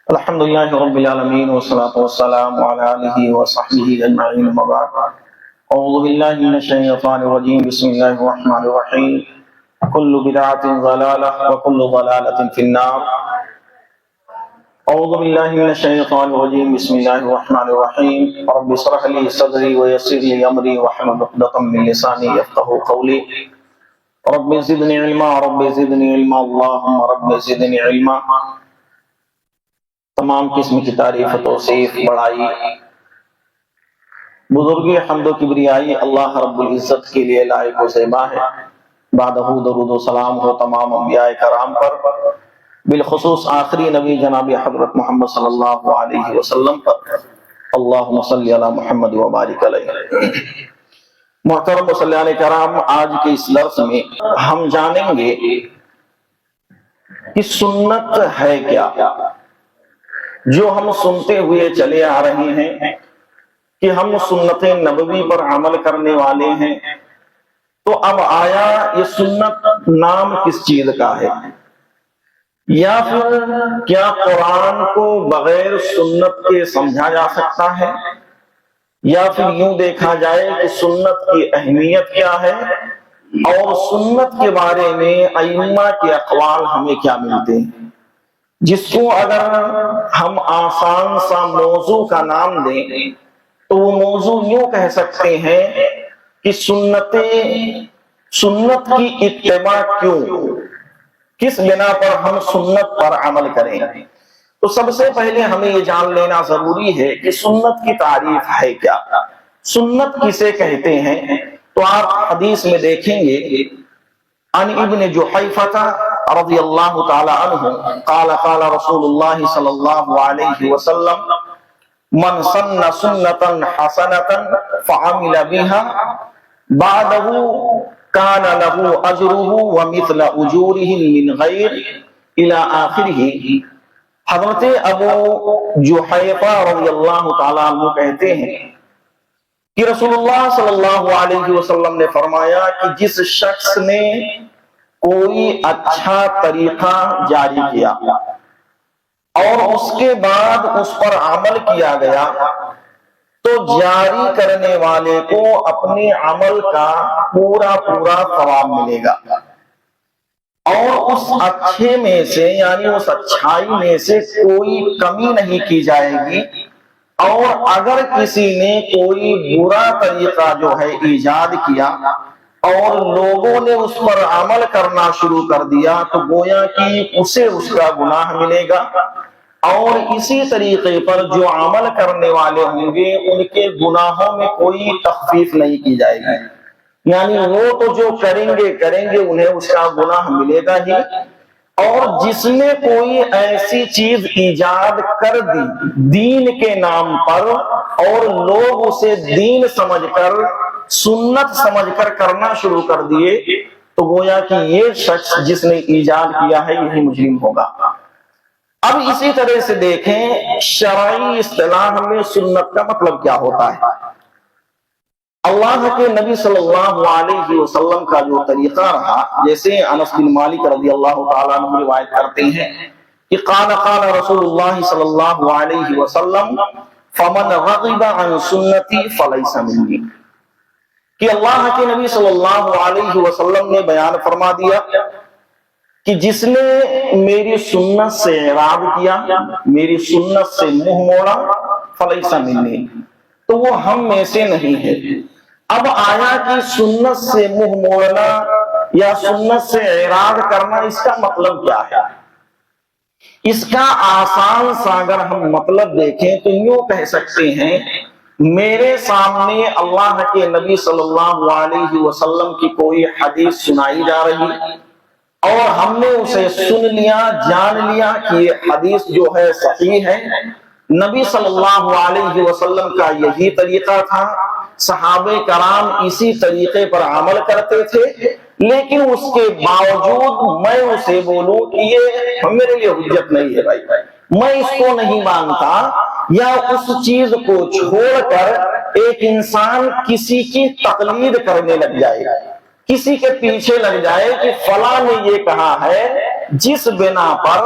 الحمد لله رب العالمين والصلاة والسلام على آله وصحبه أجمعين أما بعد أعوذ بالله من الشيطان الرجيم بسم الله الرحمن الرحيم كل بدعة ضلالة وكل ضلالة في النار أعوذ بالله من الشيطان الرجيم بسم الله الرحمن الرحيم رب اشرح لي صدري ويسر لي أمري واحلل عقدة من لساني يفقهوا قولي رب زدني علما رب زدني علما اللهم رب زدنی علما۔ تمام قسم کی تعریف و توصیف بڑائی بزرگی حمد و کبریائی اللہ رب العزت کے لیے لائق و زیبا ہے۔ بعدہ درود و سلام ہو تمام انبیاء کرام پر، بالخصوص آخری نبی جناب حضرت محمد صلی اللہ علیہ وسلم پر، اللہم صلی علی محمد و بارک علیہ۔ محترم مسلمان کرام، آج کے اس درس میں ہم جانیں گے کہ سنت ہے کیا، جو ہم سنتے ہوئے چلے آ رہے ہیں کہ ہم سنت نبوی پر عمل کرنے والے ہیں، تو اب آیا یہ سنت نام کس چیز کا ہے؟ یا پھر کیا قرآن کو بغیر سنت کے سمجھا جا سکتا ہے؟ یا پھر یوں دیکھا جائے کہ سنت کی اہمیت کیا ہے اور سنت کے بارے میں ائمہ کے اقوال ہمیں کیا ملتے ہیں، جس کو اگر ہم آسان سا موضوع کا نام دیں تو وہ موضوع یوں کہہ سکتے ہیں کہ سنت کی اتباع کیوں، کس بنا پر ہم سنت پر عمل کریں۔ تو سب سے پہلے ہمیں یہ جان لینا ضروری ہے کہ سنت کی تعریف ہے کیا، سنت کسے کہتے ہیں۔ تو آپ حدیث میں دیکھیں گے عن ابن جحیفہ رضی اللہ تعالی عنہ قال قال رسول اللہ صلی اللہ علیہ وسلم من سن سنتا حسنتا فعمل بها بعده كان له اجره ومثل اجورهم من غیر الى آخرہ۔ حضرت ابو جحیفہ رضی اللہ تعالی عنہ کہتے ہیں کہ رسول اللہ صلی اللہ علیہ وسلم نے فرمایا کہ جس شخص نے کوئی اچھا طریقہ جاری کیا اور اس کے بعد اس پر عمل کیا گیا تو جاری کرنے والے کو اپنے عمل کا پورا ثواب ملے گا، اور اس اچھے میں سے یعنی اس اچھائی میں سے کوئی کمی نہیں کی جائے گی، اور اگر کسی نے کوئی برا طریقہ جو ہے ایجاد کیا اور لوگوں نے اس پر عمل کرنا شروع کر دیا تو گویا کہ اسے اس کا گناہ ملے گا، اور اسی طریقے پر جو عمل کرنے والے ہوں گے ان کے گناہوں میں کوئی تخفیف نہیں کی جائے گی، یعنی وہ تو جو کریں گے انہیں اس کا گناہ ملے گا ہی، اور جس نے کوئی ایسی چیز ایجاد کر دی دین کے نام پر اور لوگ اسے دین سمجھ کر سنت سمجھ کر کرنا شروع کر دیے تو گویا کہ یہ شخص جس نے ایجاد کیا ہے یہی مجرم ہوگا۔ اب اسی طرح سے دیکھیں شرعی اصطلاح میں سنت کا مطلب کیا ہوتا ہے۔ اللہ کے نبی صلی اللہ علیہ وسلم کا جو طریقہ رہا، جیسے انس بن مالک رضی اللہ تعالیٰ عنہ روایت کرتے ہیں کہ قال رسول اللہ صلی اللہ علیہ وسلم فمن رغب عن سنتی فلیس منی، کہ اللہ کے نبی صلی اللہ علیہ وسلم نے بیان فرما دیا کہ جس نے میری سنت سے اعراض کیا، میری سنت سے منہ موڑا، فلیس منی، تو وہ ہم میں سے نہیں ہے۔ اب آیا کہ سنت سے منہ موڑنا یا سنت سے اعراض کرنا اس کا مطلب کیا ہے؟ اس کا آسان سا اگر ہم مطلب دیکھیں تو یوں کہہ سکتے ہیں میرے سامنے اللہ کے نبی صلی اللہ علیہ وسلم کی کوئی حدیث سنائی جا رہی اور ہم نے اسے سن لیا، جان لیا کہ یہ حدیث جو ہے صحیح ہے، نبی صلی اللہ علیہ وسلم کا یہی طریقہ تھا، صحابہ کرام اسی طریقے پر عمل کرتے تھے، لیکن اس کے باوجود میں اسے بولوں کہ یہ میرے لیے حجت نہیں ہے بھائی، میں اس کو نہیں مانتا، یا اس چیز کو چھوڑ کر ایک انسان کسی کی تقلید کرنے لگ جائے، کسی کے پیچھے لگ جائے کہ فلاں نے یہ کہا ہے جس بنا پر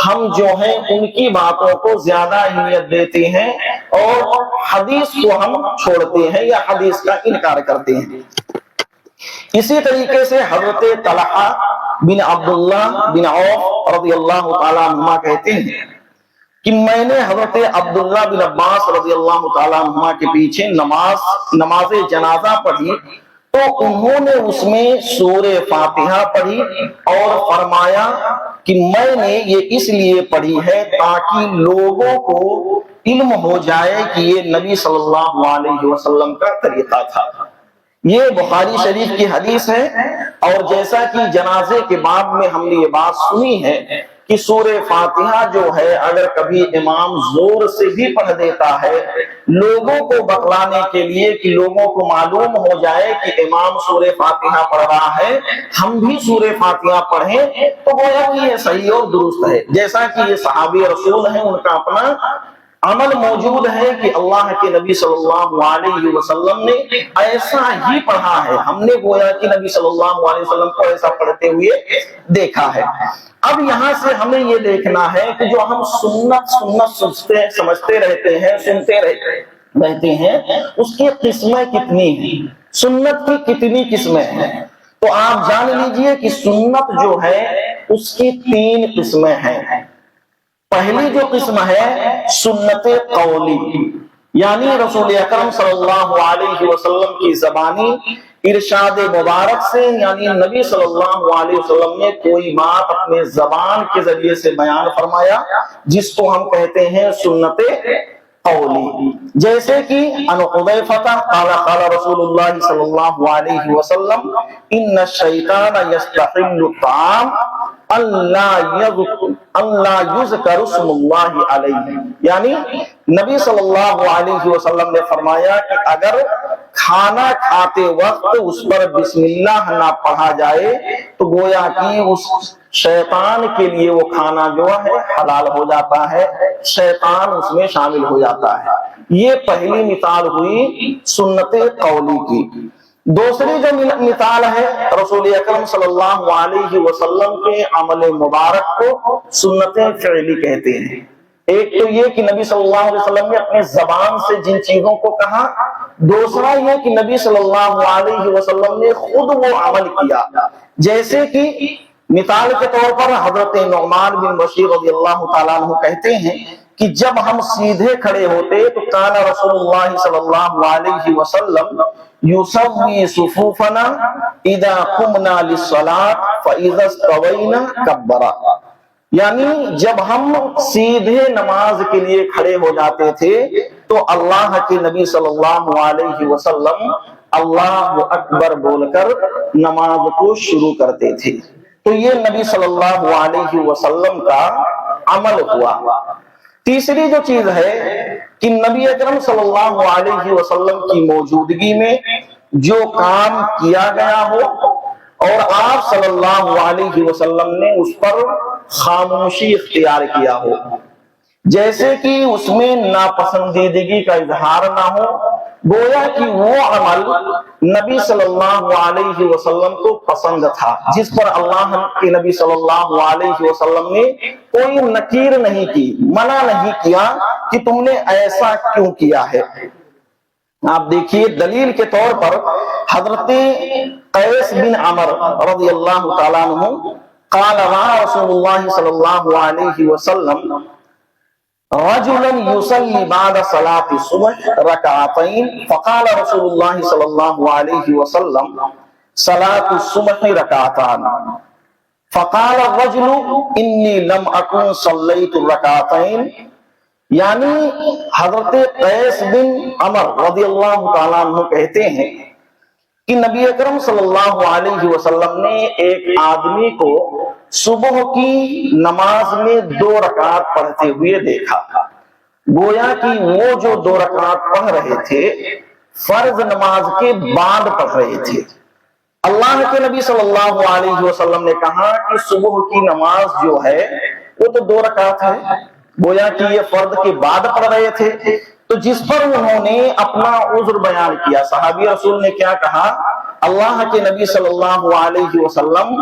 ہم جو ہیں ان کی باتوں کو زیادہ اہمیت دیتے ہیں اور حدیث کو ہم چھوڑتے ہیں یا حدیث کا انکار کرتے ہیں۔ اسی طریقے سے حضرت طلحہ بن عبداللہ بن عوف رضی اللہ تعالیٰ عنہما کہتے ہیں کہ میں نے حضرت عبداللہ بن عباس رضی اللہ تعالیٰ عنہما کے پیچھے نماز جنازہ پڑھی تو انہوں نے اس میں سورہ فاتحہ پڑھی اور فرمایا کہ میں نے یہ اس لیے پڑھی ہے تاکہ لوگوں کو علم ہو جائے کہ یہ نبی صلی اللہ علیہ وسلم کا طریقہ تھا۔ یہ بخاری شریف کی حدیث ہے، اور جیسا کہ جنازے کے بعد میں ہم نے یہ بات سنی ہے کہ سورہ فاتحہ جو ہے اگر کبھی امام زور سے بھی پڑھ دیتا ہے لوگوں کو بتلانے کے لیے کہ لوگوں کو معلوم ہو جائے کہ امام سورہ فاتحہ پڑھ رہا ہے، ہم بھی سورہ فاتحہ پڑھیں، تو گویا کہ یہ صحیح اور درست ہے۔ جیسا کہ یہ صحابی رسول ہیں، ان کا اپنا عمل موجود ہے کہ اللہ کے نبی صلی اللہ علیہ وسلم نے ایسا ہی پڑھا ہے، ہم نے گویا کہ نبی صلی اللہ علیہ وسلم کو ایسا پڑھتے ہوئے دیکھا ہے۔ اب یہاں سے ہمیں یہ دیکھنا ہے کہ جو ہم سنت سمجھتے رہتے ہیں، سنتے رہتے ہیں، اس کی قسمیں کتنی ہیں، سنت کی کتنی قسمیں ہیں؟ تو آپ جان لیجئے کہ سنت جو ہے اس کی 3 قسمیں ہیں۔ پہلی جو قسم ہے سنت قولی، یعنی رسول اکرم صلی اللہ علیہ وسلم کی زبانی ارشاد مبارک سے، یعنی نبی صلی اللہ علیہ وسلم نے کوئی بات اپنے زبان کے ذریعے سے بیان فرمایا جس کو ہم کہتے ہیں سنت قولی۔ جیسے کہ ان حذیفہ قال قال رسول اللہ صلی اللہ علیہ وسلم ان الشیطان یستحل الطعام اللہ یذکر اسم اللہ علیہ، یعنی نبی صلی اللہ علیہ وسلم نے فرمایا کہ اگر کھانا کھاتے وقت اس پر بسم اللہ نہ پڑھا جائے تو گویا کہ اس شیطان کے لیے وہ کھانا جو ہے حلال ہو جاتا ہے، شیطان اس میں شامل ہو جاتا ہے۔ یہ پہلی مثال ہوئی سنت قولی کی۔ دوسری جو مثال ہے رسول اکرم صلی اللہ علیہ وسلم کے عمل مبارک کو سنت فعلی کہتے ہیں۔ ایک تو یہ کہ نبی صلی اللہ علیہ وسلم نے اپنے زبان سے جن چیزوں کو کہا، دوسرا یہ کہ نبی صلی اللہ علیہ وسلم نے خود وہ عمل کیا۔ جیسے کہ مثال کے طور پر حضرت نعمان بن بشیر رضی اللہ تعالیٰ عنہ کہتے ہیں کہ جب ہم سیدھے کھڑے ہوتے تو کان رسول اللہ صلی اللہ علیہ وسلم یسوی صفوفنا اذا قمنا للصلاة فاذا استوینا کبرا، یعنی جب ہم سیدھے نماز کے لیے کھڑے ہو جاتے تھے تو اللہ کے نبی صلی اللہ علیہ وسلم اللہ اکبر بول کر نماز کو شروع کرتے تھے۔ تو یہ نبی صلی اللہ علیہ وسلم کا عمل ہوا۔ تیسری جو چیز ہے کہ نبی اکرم صلی اللہ علیہ وسلم کی موجودگی میں جو کام کیا گیا ہو اور آپ صلی اللہ علیہ وسلم نے اس پر خاموشی اختیار کیا ہو، جیسے کہ اس میں ناپسندیدگی کا اظہار نہ ہو، گویا کہ وہ عمل نبی صلی اللہ علیہ وسلم کو پسند تھا، جس پر اللہ کے نبی صلی اللہ علیہ وسلم نے کوئی نکیر نہیں کی، منع نہیں کیا کہ تم نے ایسا کیوں کیا ہے۔ آپ دیکھیے دلیل کے طور پر حضرت قیس بن عمر رضی اللہ تعالیٰ عنہ قال رسول اللہ صلی اللہ علیہ وسلم رجلا يصلي بعد صلاة الصبح ركعتين فقال رسول الله صلى الله عليه وسلم صلاة الصبح ركعتان فقال الرجل إني لم أكن صليت الركعتين، یعنی حضرت قیس بن عمر رضی اللہ تعالیٰ عنہ کہتے ہیں کہ نبی اکرم صلی اللہ علیہ وسلم نے ایک آدمی کو صبح کی نماز میں 2 رکعت پڑھتے ہوئے دیکھا، گویا کہ وہ جو 2 رکعت پڑھ رہے تھے فرض نماز کے بعد پڑھ رہے تھے۔ اللہ کے نبی صلی اللہ علیہ وسلم نے کہا کہ صبح کی نماز جو ہے وہ تو 2 رکعت ہے، گویا کہ یہ فرض کے بعد پڑھ رہے تھے، تو جس پر انہوں نے اپنا عذر بیان کیا۔ صحابی رسول نے کیا کہا؟ اللہ کے نبی صلی اللہ علیہ وسلم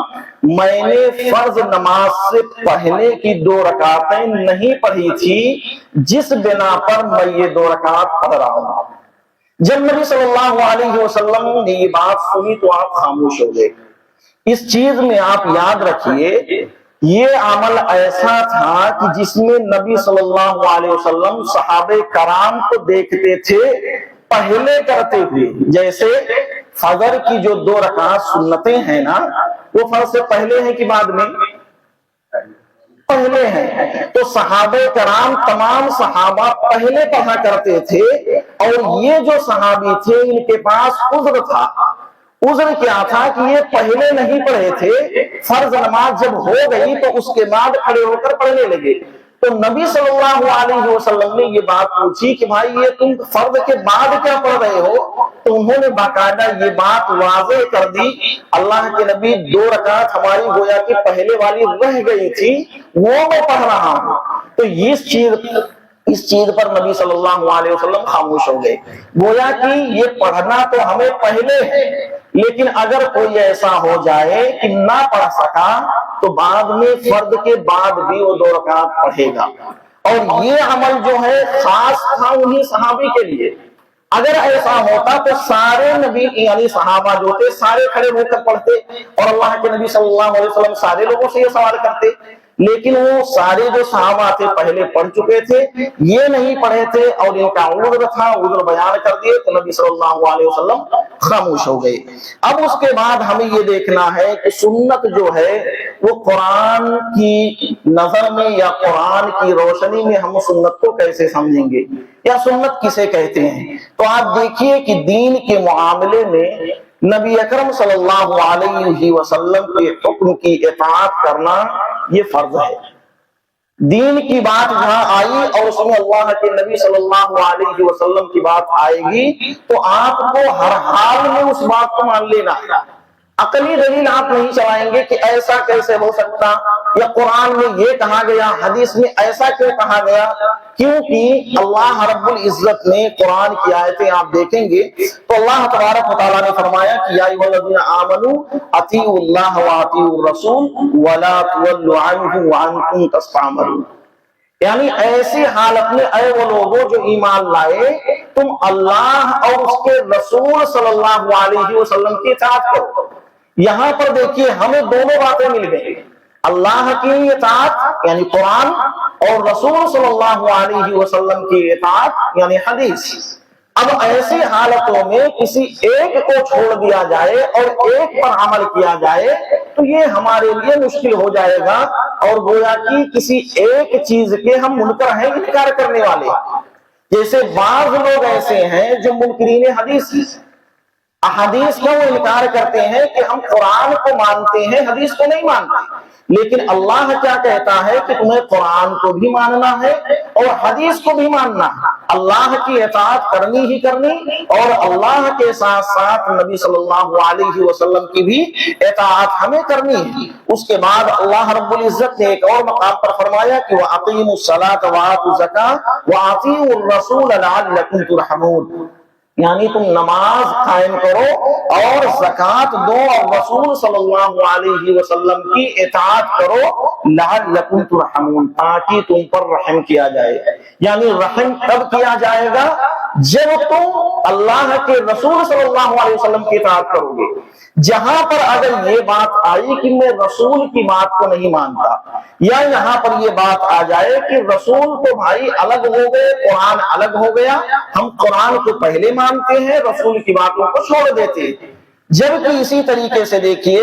میں نے فرض نماز سے پہلے کی 2 رکعتیں نہیں پڑھی تھی جس بنا پر میں یہ 2 رکعت پڑھ رہا ہوں۔ جب نبی صلی اللہ علیہ وسلم نے یہ بات سنی تو آپ خاموش ہو گئے۔ اس چیز میں آپ یاد رکھیے یہ عمل ایسا تھا کہ جس میں نبی صلی اللہ علیہ وسلم صحابہ کرام کو دیکھتے تھے پہلے کرتے ہوئے، جیسے فجر کی جو 2 رکعت سنتیں ہیں نا وہ فرض سے پہلے ہیں کہ بعد میں؟ پہلے ہیں۔ تو صحابہ کرام تمام صحابہ پہلے پڑھا کرتے تھے، اور یہ جو صحابی تھے ان کے پاس عذر تھا۔ عذر کیا تھا کہ یہ پہلے نہیں پڑھے تھے، فرض نماز جب ہو گئی تو اس کے بعد کھڑے ہو کر پڑھنے لگے۔ تو نبی صلی اللہ علیہ وسلم نے یہ بات پوچھی کہ بھائی یہ تم فرض کے بعد کیا پڑھ رہے ہو؟ تو انہوں نے باقاعدہ یہ بات واضح کر دی، اللہ کے نبی 2 رکعت ہماری گویا کہ پہلے والی رہ گئی تھی وہ میں پڑھ رہا ہوں۔ تو اس چیز پر نبی صلی اللہ علیہ وسلم خاموش ہو گئے۔ گویا کہ یہ پڑھنا تو ہمیں پہلے ہے، لیکن اگر کوئی ایسا ہو جائے کہ نہ پڑھ سکا تو بعد میں فرض کے بعد بھی وہ 2 رکعت پڑھے گا۔ اور یہ عمل جو ہے خاص تھا انہی صحابی کے لیے۔ اگر ایسا ہوتا تو سارے نبی یعنی صحابہ جو تھے سارے کھڑے ہو کر پڑھتے، اور اللہ کے نبی صلی اللہ علیہ وسلم سارے لوگوں سے یہ سوال کرتے، لیکن وہ سارے جو صحابہ تھے پہلے پڑھ چکے تھے، یہ نہیں پڑھے تھے اور ان کا عذر تھا، عذر بیان کر دیے تو نبی صلی اللہ علیہ وسلم خاموش ہو گئے۔ اب اس کے بعد ہمیں یہ دیکھنا ہے کہ سنت جو ہے وہ قرآن کی نظر میں یا قرآن کی روشنی میں ہم سنت کو کیسے سمجھیں گے، یا سنت کسے کہتے ہیں۔ تو آپ دیکھیے کہ دین کے معاملے میں نبی اکرم صلی اللہ علیہ وسلم کے حکم کی اطاعت کرنا یہ فرض ہے۔ دین کی بات جہاں آئی اور اس میں اللہ کے نبی صلی اللہ علیہ وسلم کی بات آئے گی تو آپ کو ہر حال میں اس بات کو مان لینا ہے۔ عقلی دلیل آپ نہیں چلائیں گے کہ ایسا کیسے ہو سکتا، یا قرآن میں یہ کہا گیا، حدیث میں ایسا کیوں کہا گیا، کیونکہ اللہ رب العزت نے قرآن کی آیتیں آپ دیکھیں گے تو اللہ تبارک و تعالیٰ نے فرمایا کہ یا ایھا الذین آمنوا اطیعوا اللہ واطیعوا الرسول ولا تولوا عنہ وانتم تستعملون، یعنی ایسی حالت میں اے وہ لوگوں جو ایمان لائے تم اللہ اور اس کے رسول صلی اللہ علیہ وسلم کی اطاعت کرو۔ یہاں پر دیکھیے ہمیں دونوں باتیں مل گئی، اللہ کی اطاعت یعنی قرآن اور رسول صلی اللہ علیہ وسلم کی اطاعت یعنی حدیث۔ اب ایسی حالتوں میں کسی ایک کو چھوڑ دیا جائے اور ایک پر عمل کیا جائے تو یہ ہمارے لیے مشکل ہو جائے گا، اور گویا کہ کسی ایک چیز کے ہم منکر ہیں، انکار کرنے والے۔ جیسے بعض لوگ ایسے ہیں جو منکرین حدیث احادیث کا وہ انکار کرتے ہیں کہ ہم قرآن کو مانتے ہیں حدیث کو نہیں مانتے، لیکن اللہ کیا کہتا ہے کہ تمہیں قرآن کو بھی ماننا ہے اور حدیث کو بھی ماننا ہے، اللہ کی اطاعت کرنی ہی کرنی، اور اللہ کے ساتھ ساتھ نبی صلی اللہ علیہ وسلم کی بھی اطاعت ہمیں کرنی ہے۔ اس کے بعد اللہ رب العزت نے ایک اور مقام پر فرمایا کہ وَأَقِیمُوا الصَّلَاةَ وَآتُوا الزَّکَاةَ وَأَطِیعُوا الرَّسُولَ لَعَلَّکُمْ تُرْحَمُونَ، یعنی تم نماز قائم کرو اور زکوٰۃ دو اور رسول صلی اللہ علیہ وسلم کی اطاعت کرو لعلکم ترحمون، تاکہ تم پر رحم کیا جائے۔ یعنی رحم کب کیا جائے گا؟ جب تم اللہ کے رسول صلی اللہ علیہ وسلم کی اطاعت کرو گے۔ جہاں پر اگر یہ بات آئی کہ میں رسول کی بات کو نہیں مانتا، یا یہاں پر یہ بات آ جائے کہ رسول تو بھائی الگ ہو گئے، قرآن الگ ہو گیا، ہم قرآن کو پہلے مانتے ہیں رسول کی باتوں کو چھوڑ دیتے ہیں۔ جبکہ اسی طریقے سے دیکھیے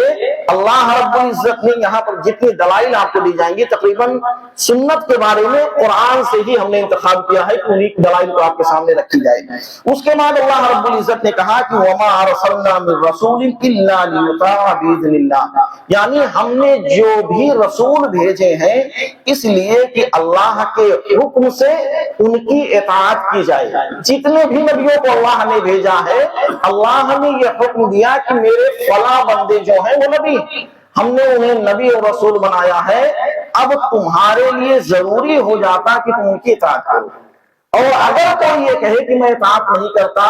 اللہ رب العزت نے یہاں پر جتنی دلائل آپ کو دی جائیں گی تقریباً سنت کے بارے میں قرآن سے ہی ہم نے انتخاب کیا ہے کہ انہیں دلائل کو آپ کے سامنے رکھی جائے۔ اس کے بعد اللہ رب العزت نے کہا کہ وَمَا أَرْسَلْنَا مِن رَّسُولٍ إِلَّا لِيُطَاعَ بِإِذْنِ اللَّهِ، یعنی ہم نے جو بھی رسول بھیجے ہیں اس لیے کہ اللہ کے حکم سے ان کی اطاعت کی جائے۔ جتنے بھی نبیوں کو اللہ نے بھیجا ہے اللہ نے یہ حکم دیا کہ میرے فلاں بندے جو ہیں وہ نبی، ہم نے انہیں نبی اور رسول بنایا ہے، اب تمہارے لیے ضروری ہو جاتا کہ تم ان کی اطاعت کرو۔ اور اگر کوئی یہ کہے کہ میں اطاعت نہیں کرتا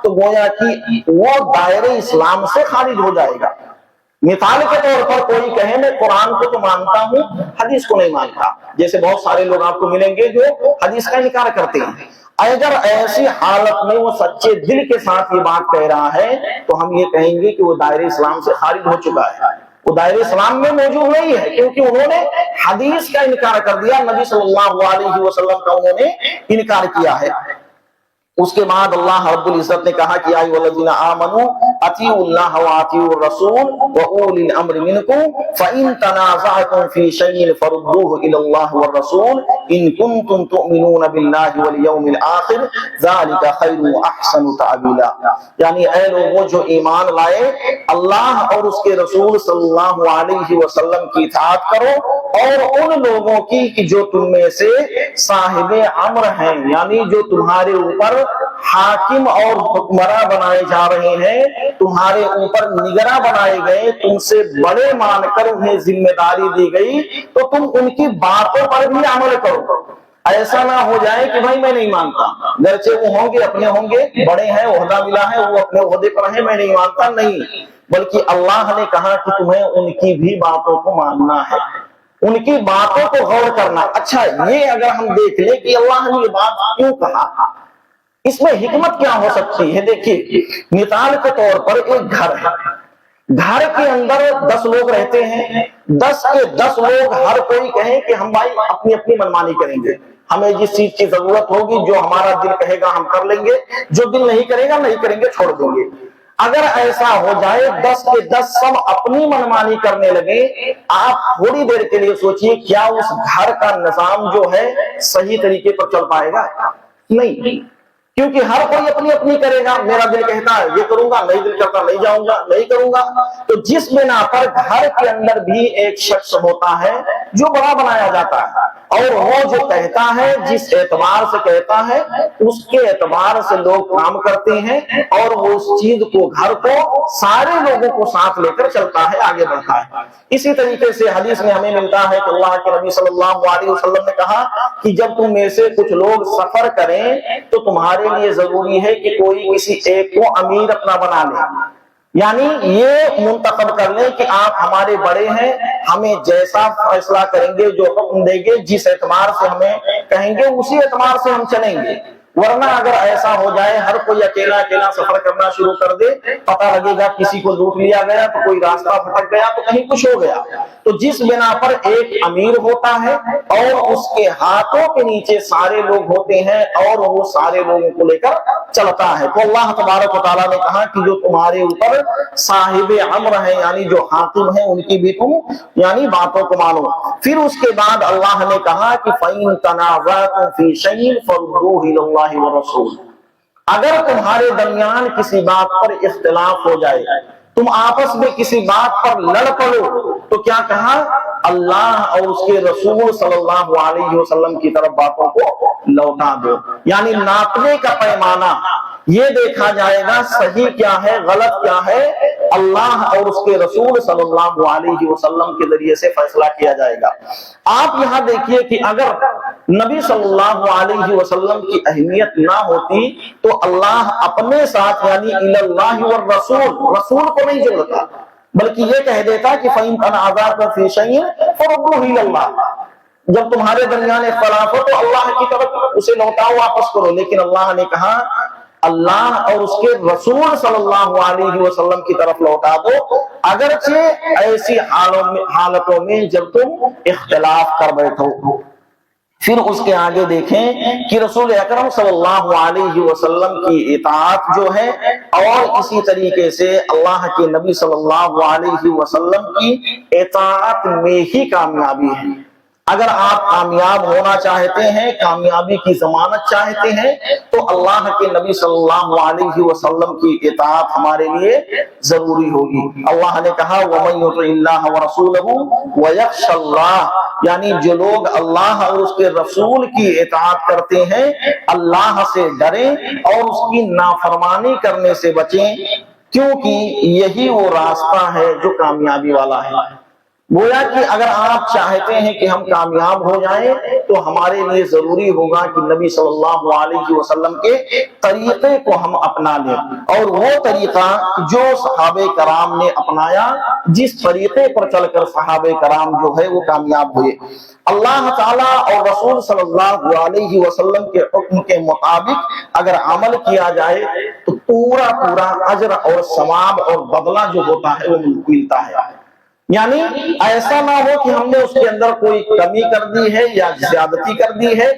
تو گویا کہ وہ دائرے اسلام سے خارج ہو جائے گا۔ مثال کے طور پر کوئی کہے میں قرآن کو تو مانتا ہوں حدیث کو نہیں مانتا، جیسے بہت سارے لوگ آپ کو ملیں گے جو حدیث کا انکار کرتے ہیں۔ اگر ایسی حالت میں وہ سچے دل کے ساتھ یہ بات کہہ رہا ہے تو ہم یہ کہیں گے کہ وہ دائرے اسلام سے خارج ہو چکا ہے، وہ دائرے اسلام میں موجود نہیں ہے، کیونکہ انہوں نے حدیث کا انکار کر دیا، نبی صلی اللہ علیہ وسلم کا انہوں نے انکار کیا ہے۔ اس کے بعد اللہ رب العزت نے کہا کہ ایھا الذین آمنوا اطیعوا اللہ واطیعوا الرسول واولی الامر منکم فان تنازعتم فی شیء فردوه الی اللہ والرسول ان کنتم تؤمنون باللہ والیوم الآخر ذلک خیر واحسن تأویلا، یعنی اے لوگوں جو ایمان لائے، اللہ اور اس کے رسول صلی اللہ علیہ وسلم کی اطاعت کرو، اور ان لوگوں کی جو تم میں سے صاحب امر ہیں، یعنی جو تمہارے اوپر حاکم اور حکمراں بنائے جا رہے ہیں، تمہارے اوپر نگراں بنائے گئے، تم سے بڑے مان کر انہیں ذمہ داری دی گئی، تو تم ان کی باتوں پر بھی عمل کرو۔ ایسا نہ ہو جائے کہ بھائی میں نہیں مانتا، گرچہ وہ ہوں گے اپنے ہوں گے بڑے ہیں، عہدہ ملا ہے، وہ اپنے عہدے پر ہیں، میں نہیں مانتا، نہیں، بلکہ اللہ نے کہا کہ تمہیں ان کی بھی باتوں کو ماننا ہے، ان کی باتوں کو غور کرنا۔ اچھا، یہ اگر ہم دیکھ لیں کہ اللہ نے یہ بات کیوں کہا، اس میں حکمت کیا ہو سکتی ہے؟ دیکھیے، مثال کے طور پر ایک گھر ہے، گھر کے اندر 10 لوگ رہتے ہیں، 10 کے 10 لوگ ہر کوئی کہیں کہ ہم بھائی اپنی اپنی منمانی کریں گے، ہمیں جس چیز کی ضرورت ہوگی، جو ہمارا دل کہے گا ہم کر لیں گے، جو دل نہیں کرے گا نہیں کریں گے، چھوڑ دیں گے۔ اگر ایسا ہو جائے 10 کے 10 سب اپنی منمانی کرنے لگے، آپ تھوڑی دیر کے لیے سوچئے کیا اس گھر کا نظام جو ہے صحیح طریقے پر چل پائے گا؟ نہیں، کیونکہ ہر کوئی اپنی اپنی کرے گا، میرا دل کہتا ہے یہ کروں گا، نہیں دل کرتا نہیں جاؤں گا، نہیں کروں گا۔ تو جس بنا پر گھر کے اندر بھی ایک شخص ہوتا ہے جو بڑا بنایا جاتا ہے، اور وہ جو کہتا ہے جس اعتبار سے کہتا ہے اس کے اعتبار سے لوگ کام کرتے ہیں، اور وہ اس چیز کو گھر کو سارے لوگوں کو ساتھ لے کر چلتا ہے، آگے بڑھتا ہے۔ اسی طریقے سے حدیث میں ہمیں ملتا ہے کہ اللہ کے نبی صلی اللہ علیہ وسلم نے کہا کہ جب تم میں سے کچھ لوگ سفر کریں تو تمہارے لیے ضروری ہے کہ کوئی کسی ایک کو امیر اپنا بنا لے، یعنی یہ منتخب کر لیں کہ آپ ہمارے بڑے ہیں، ہمیں جیسا فیصلہ کریں گے، جو حکم دیں گے، جس اعتبار سے ہمیں کہیں گے اسی اعتبار سے ہم چلیں گے۔ ورنہ اگر ایسا ہو جائے ہر کوئی اکیلا اکیلا سفر کرنا شروع کر دے، پتہ لگے گا کسی کو لوٹ لیا گیا تو کوئی راستہ بھٹک گیا تو کہیں کچھ ہو گیا۔ تو جس بنا پر ایک امیر ہوتا ہے اور اس کے ہاتھوں کے نیچے سارے لوگ ہوتے ہیں اور وہ سارے لوگوں کو لے کر چلتا ہے، تو اللہ تبارک و تعالیٰ نے کہا کہ جو تمہارے اوپر صاحب امر ہیں، یعنی جو حاکم ہیں، ان کی بھی تم یعنی باتوں کو مانو۔ پھر اس کے بعد اللہ نے کہا کہ فَإِن تَنَازَعْتُمْ فِي شَيْءٍ فَرُدُّوهُ إِلَى اللَّهِ وَالرَّسُولِ، اگر تمہارے درمیان کسی بات پر اختلاف ہو جائے، تم آپس میں کسی بات پر لڑ پڑو، تو کیا کہا؟ اللہ اور اس کے رسول صلی اللہ علیہ وسلم کی طرف باتوں کو لوٹا دو، یعنی ناپنے کا پیمانہ یہ دیکھا جائے گا صحیح کیا ہے غلط کیا ہے، اللہ اور اس کے رسول صلی اللہ علیہ وسلم کے ذریعے سے فیصلہ کیا جائے گا۔ آپ یہاں دیکھیے کہ اگر نبی صلی اللہ علیہ وسلم کی اہمیت نہ ہوتی تو اللہ اپنے ساتھ یعنی الی اللہ والرسول، رسول کو نہیں جوڑتا، بلکہ یہ کہہ دیتا کہ فَإِن تَنَازَعْتُمْ فِي شَيْءٍ فَرُدُّوهُ إِلَى اللَّهِ، جب تمہارے درمیان اختلاف ہو تو اللہ کی طرف اسے لوٹاؤ، واپس کرو۔ لیکن اللہ نے کہا اللہ اور اس کے رسول صلی اللہ علیہ وسلم کی طرف لوٹا دو، اگرچہ ایسی حالتوں میں جب تم اختلاف کر بیٹھو۔ پھر اس کے آگے دیکھیں کہ رسول اکرم صلی اللہ علیہ وسلم کی اطاعت جو ہے، اور اسی طریقے سے اللہ کے نبی صلی اللہ علیہ وسلم کی اطاعت میں ہی کامیابی ہے۔ اگر آپ کامیاب ہونا چاہتے ہیں، کامیابی کی ضمانت چاہتے ہیں، تو اللہ کے نبی صلی اللہ علیہ وسلم کی اطاعت ہمارے لیے ضروری ہوگی۔ اللہ نے کہا وَمَن يُطِعِ اللَّهَ وَرَسُولَهُ وَيَخْشَ اللَّهَ، یعنی جو لوگ اللہ اور اس کے رسول کی اطاعت کرتے ہیں اللہ سے ڈریں اور اس کی نافرمانی کرنے سے بچیں، کیونکہ یہی وہ راستہ ہے جو کامیابی والا ہے۔ گویا کہ اگر آپ چاہتے ہیں کہ ہم کامیاب ہو جائیں تو ہمارے لیے ضروری ہوگا کہ نبی صلی اللہ علیہ وسلم کے طریقے کو ہم اپنا لیں، اور وہ طریقہ جو صحابہ کرام نے اپنایا، جس طریقے پر چل کر صحابہ کرام جو ہے وہ کامیاب ہوئے۔ اللہ تعالیٰ اور رسول صلی اللہ علیہ وسلم کے حکم کے مطابق اگر عمل کیا جائے تو پورا اجر اور ثواب اور بدلہ جو ہوتا ہے وہ ملتا ہے۔ یعنی ایسا نہ ہو کہ ہم نے اس کے اندر کوئی کمی کر دی ہے یا زیادتی کر دی ہے،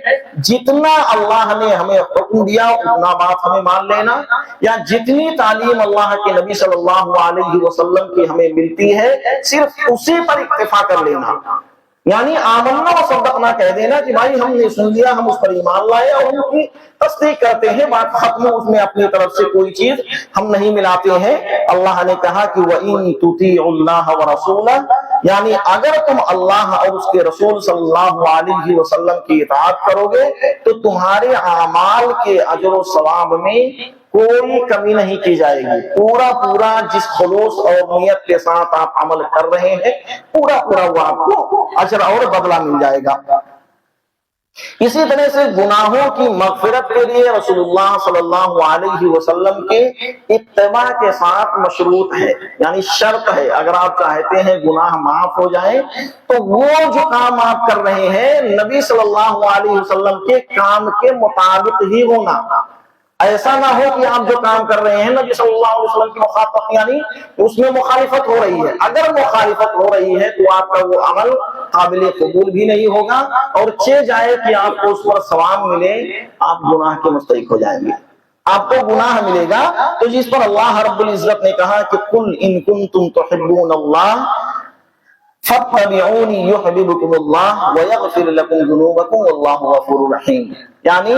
جتنا اللہ نے ہمیں حکم دیا اتنا بات ہمیں مان لینا، یا جتنی تعلیم اللہ کے نبی صلی اللہ علیہ وسلم کی ہمیں ملتی ہے صرف اسی پر اکتفا کر لینا، یعنی آمنا و صدقنا کہہ دینا کہ بھائی ہم نے سن لیا، ہم اس پر ایمان لائے اور ان کی تصدیق کرتے ہیں، بات ختم، اس میں اپنی طرف سے کوئی چیز ہم نہیں ملاتے ہیں۔ اللہ نے کہا کہ وَإِن تُطِيعُوا اللَّهَ وَرَسُولَهُ، یعنی اگر تم اللہ اور اس کے رسول صلی اللہ علیہ وسلم کی اطاعت کرو گے تو تمہارے اعمال کے اجر و ثواب میں کوئی کمی نہیں کی جائے گی، پورا جس خلوص اور نیت کے ساتھ آپ عمل کر رہے ہیں پورا وہ آپ کو اجر اور بدلہ مل جائے گا۔ اسی طرح سے گناہوں کی مغفرت کے لیے رسول اللہ صلی اللہ علیہ وسلم کے اتباع کے ساتھ مشروط ہے، یعنی شرط ہے، اگر آپ چاہتے ہیں گناہ معاف ہو جائیں تو وہ جو کام آپ کر رہے ہیں نبی صلی اللہ علیہ وسلم کے کام کے مطابق ہی ہونا۔ ایسا نہ ہو کہ آپ جو کام کر رہے ہیں نبی صلی اللہ علیہ وسلم کی مخالفت، یعنی اس میں مخالفت ہو رہی ہے، اگر مخالفت ہو رہی ہے تو آپ کا وہ عمل قابل قبول بھی نہیں ہوگا، اور جائے کہ آپ کو اس پر ثواب ملے آپ گناہ کے مستحق ہو جائیں گے، آپ کو گناہ ملے گا۔ تو جس پر اللہ رب العزت نے کہا کہ قل ان کنتم تحبون اللہ فاتبعونی یحببکم اللہ ویغفر لکم ذنوبکم واللہ غفور رحیم، یعنی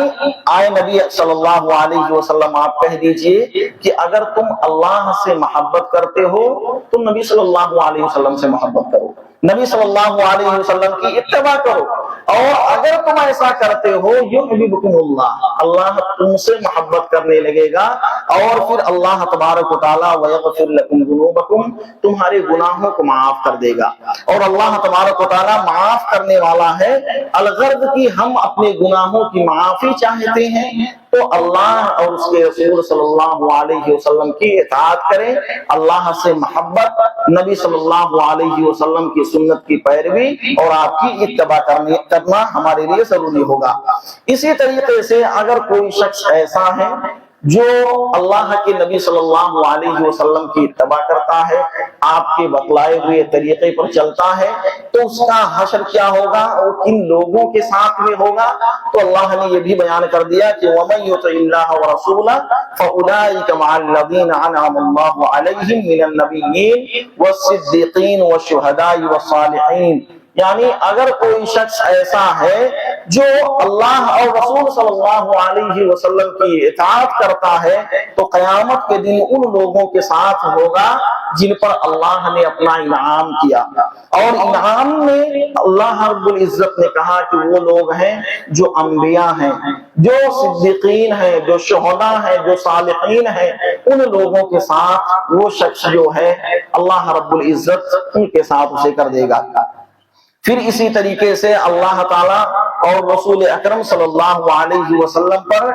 آئے نبی صلی اللہ علیہ وسلم آپ کہہ دیجئے کہ اگر تم اللہ سے محبت کرتے ہو تو نبی صلی اللہ علیہ وسلم سے محبت کرو، نبی صلی اللہ علیہ وسلم کی اتباع کرو، اور اگر تم ایسا کرتے ہو یحببکم اللہ، اللہ تم سے محبت کرنے لگے گا، اور پھر اللہ تبارک و تعالی ویغفر لکم ذنوبکم، تمہارے گناہوں کو معاف کر دے گا، اور اللہ تبارک و تعالی معاف کرنے والا ہے۔ الغرض کی ہم اپنے گناہوں کی معافی چاہتے ہیں تو اللہ اور اس کے رسول صلی اللہ علیہ وسلم کی اطاعت کریں، اللہ سے محبت، نبی صلی اللہ علیہ وسلم کی سنت کی پیروی اور آپ کی اتباع کرنا ہمارے لیے ضروری ہوگا۔ اسی طریقے سے اگر کوئی شخص ایسا ہے جو اللہ کے نبی صلی اللہ علیہ وسلم کی اتباع کرتا ہے، آپ کے بتلائے ہوئے طریقے پر چلتا ہے، تو اس کا حشر کیا ہوگا اور کن لوگوں کے ساتھ میں ہوگا؟ تو اللہ نے یہ بھی بیان کر دیا کہ وَمَن يُطِعِ اللَّهَ وَرَسُولَهُ فَأُولَٰئِكَ مَعَ الَّذِينَ أَنْعَمَ اللَّهُ عَلَيْهِم مِّنَ النَّبِيِّينَ وَالصِّدِّيقِينَ وَالشُّهَدَاءِ وَالصَّالِحِينَ، یعنی اگر کوئی شخص ایسا ہے جو اللہ اور رسول صلی اللہ علیہ وسلم کی اطاعت کرتا ہے تو قیامت کے دن ان لوگوں کے ساتھ ہوگا جن پر اللہ نے اپنا انعام کیا، اور انعام میں اللہ رب العزت نے کہا کہ وہ لوگ ہیں جو انبیاء ہیں، جو صدیقین ہیں، جو شہداء ہیں، جو صالحین ہیں، ان لوگوں کے ساتھ وہ شخص جو ہے اللہ رب العزت ان کے ساتھ اسے کر دے گا۔ پھر اسی طریقے سے اللہ تعالیٰ اور رسول اکرم صلی اللہ علیہ وسلم پر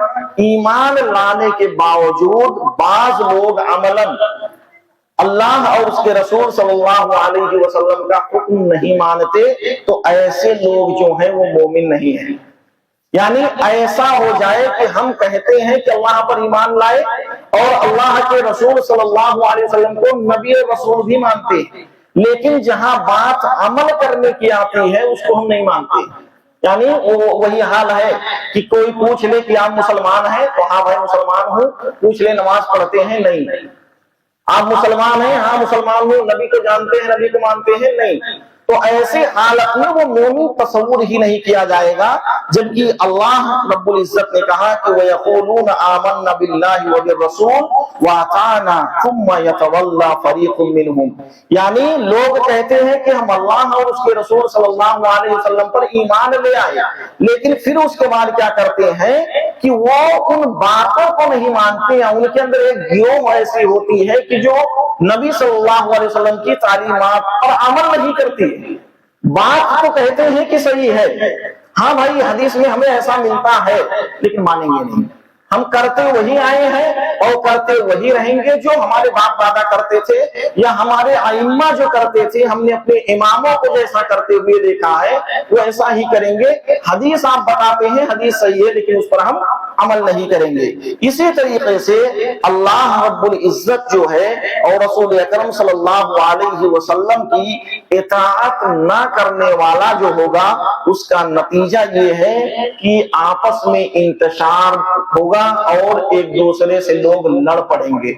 ایمان لانے کے باوجود بعض لوگ عملاً اللہ اور اس کے رسول صلی اللہ علیہ وسلم کا حکم نہیں مانتے، تو ایسے لوگ جو ہیں وہ مومن نہیں ہیں۔ یعنی ایسا ہو جائے کہ ہم کہتے ہیں کہ اللہ پر ایمان لائے اور اللہ کے رسول صلی اللہ علیہ وسلم کو نبی رسول بھی مانتے، لیکن جہاں بات عمل کرنے کی آتی ہے اس کو ہم نہیں مانتے۔ یعنی وہی حال ہے کہ کوئی پوچھ لے کہ آپ مسلمان ہیں تو ہاں بھائی مسلمان ہوں، پوچھ لے نماز پڑھتے ہیں، نہیں۔ آپ مسلمان ہیں، ہاں مسلمان ہوں، نبی کو جانتے ہیں، نبی کو مانتے ہیں، نہیں۔ تو ایسے حالت میں وہ مومن تصور ہی نہیں کیا جائے گا، جبکہ اللہ رب العزت نے کہا کہ وَيَقُولُونَ آمَنَّا بِاللَّهِ وَبِالرَّسُولِ وَأَطَعْنَا ثُمَّ يَتَوَلَّى فَرِيقٌ مِّنْهُمْ، یعنی لوگ کہتے ہیں کہ ہم اللہ اور اس کے رسول صلی اللہ علیہ وسلم پر ایمان لے آئے، لیکن پھر اس کے بعد کیا کرتے ہیں کہ وہ ان باتوں کو نہیں مانتے ہیں. ان کے اندر ایک گیوم ایسی ہوتی ہے کہ جو نبی صلی اللہ علیہ وسلم کی تعلیمات پر عمل نہیں کرتی. بات تو کہتے ہیں کہ صحیح ہے, ہاں بھائی حدیث میں ہمیں ایسا ملتا ہے, لیکن مانیں گے نہیں. ہم کرتے وہی آئے ہیں اور کرتے وہی رہیں گے جو ہمارے باپ دادا کرتے تھے یا ہمارے ائمہ جو کرتے تھے. ہم نے اپنے اماموں کو جیسا کرتے ہوئے دیکھا ہے وہ ایسا ہی کریں گے. حدیث آپ بتاتے ہیں حدیث صحیح ہے, لیکن اس پر ہم عمل نہیں کریں گے. اسی طریقے سے اللہ رب العزت جو ہے اور رسول اکرم صلی اللہ علیہ وسلم کی اطاعت نہ کرنے والا جو ہوگا اس کا نتیجہ یہ ہے کہ آپس میں انتشار ہوگا اور ایک دوسرے سے لوگ لڑ پڑیں گے,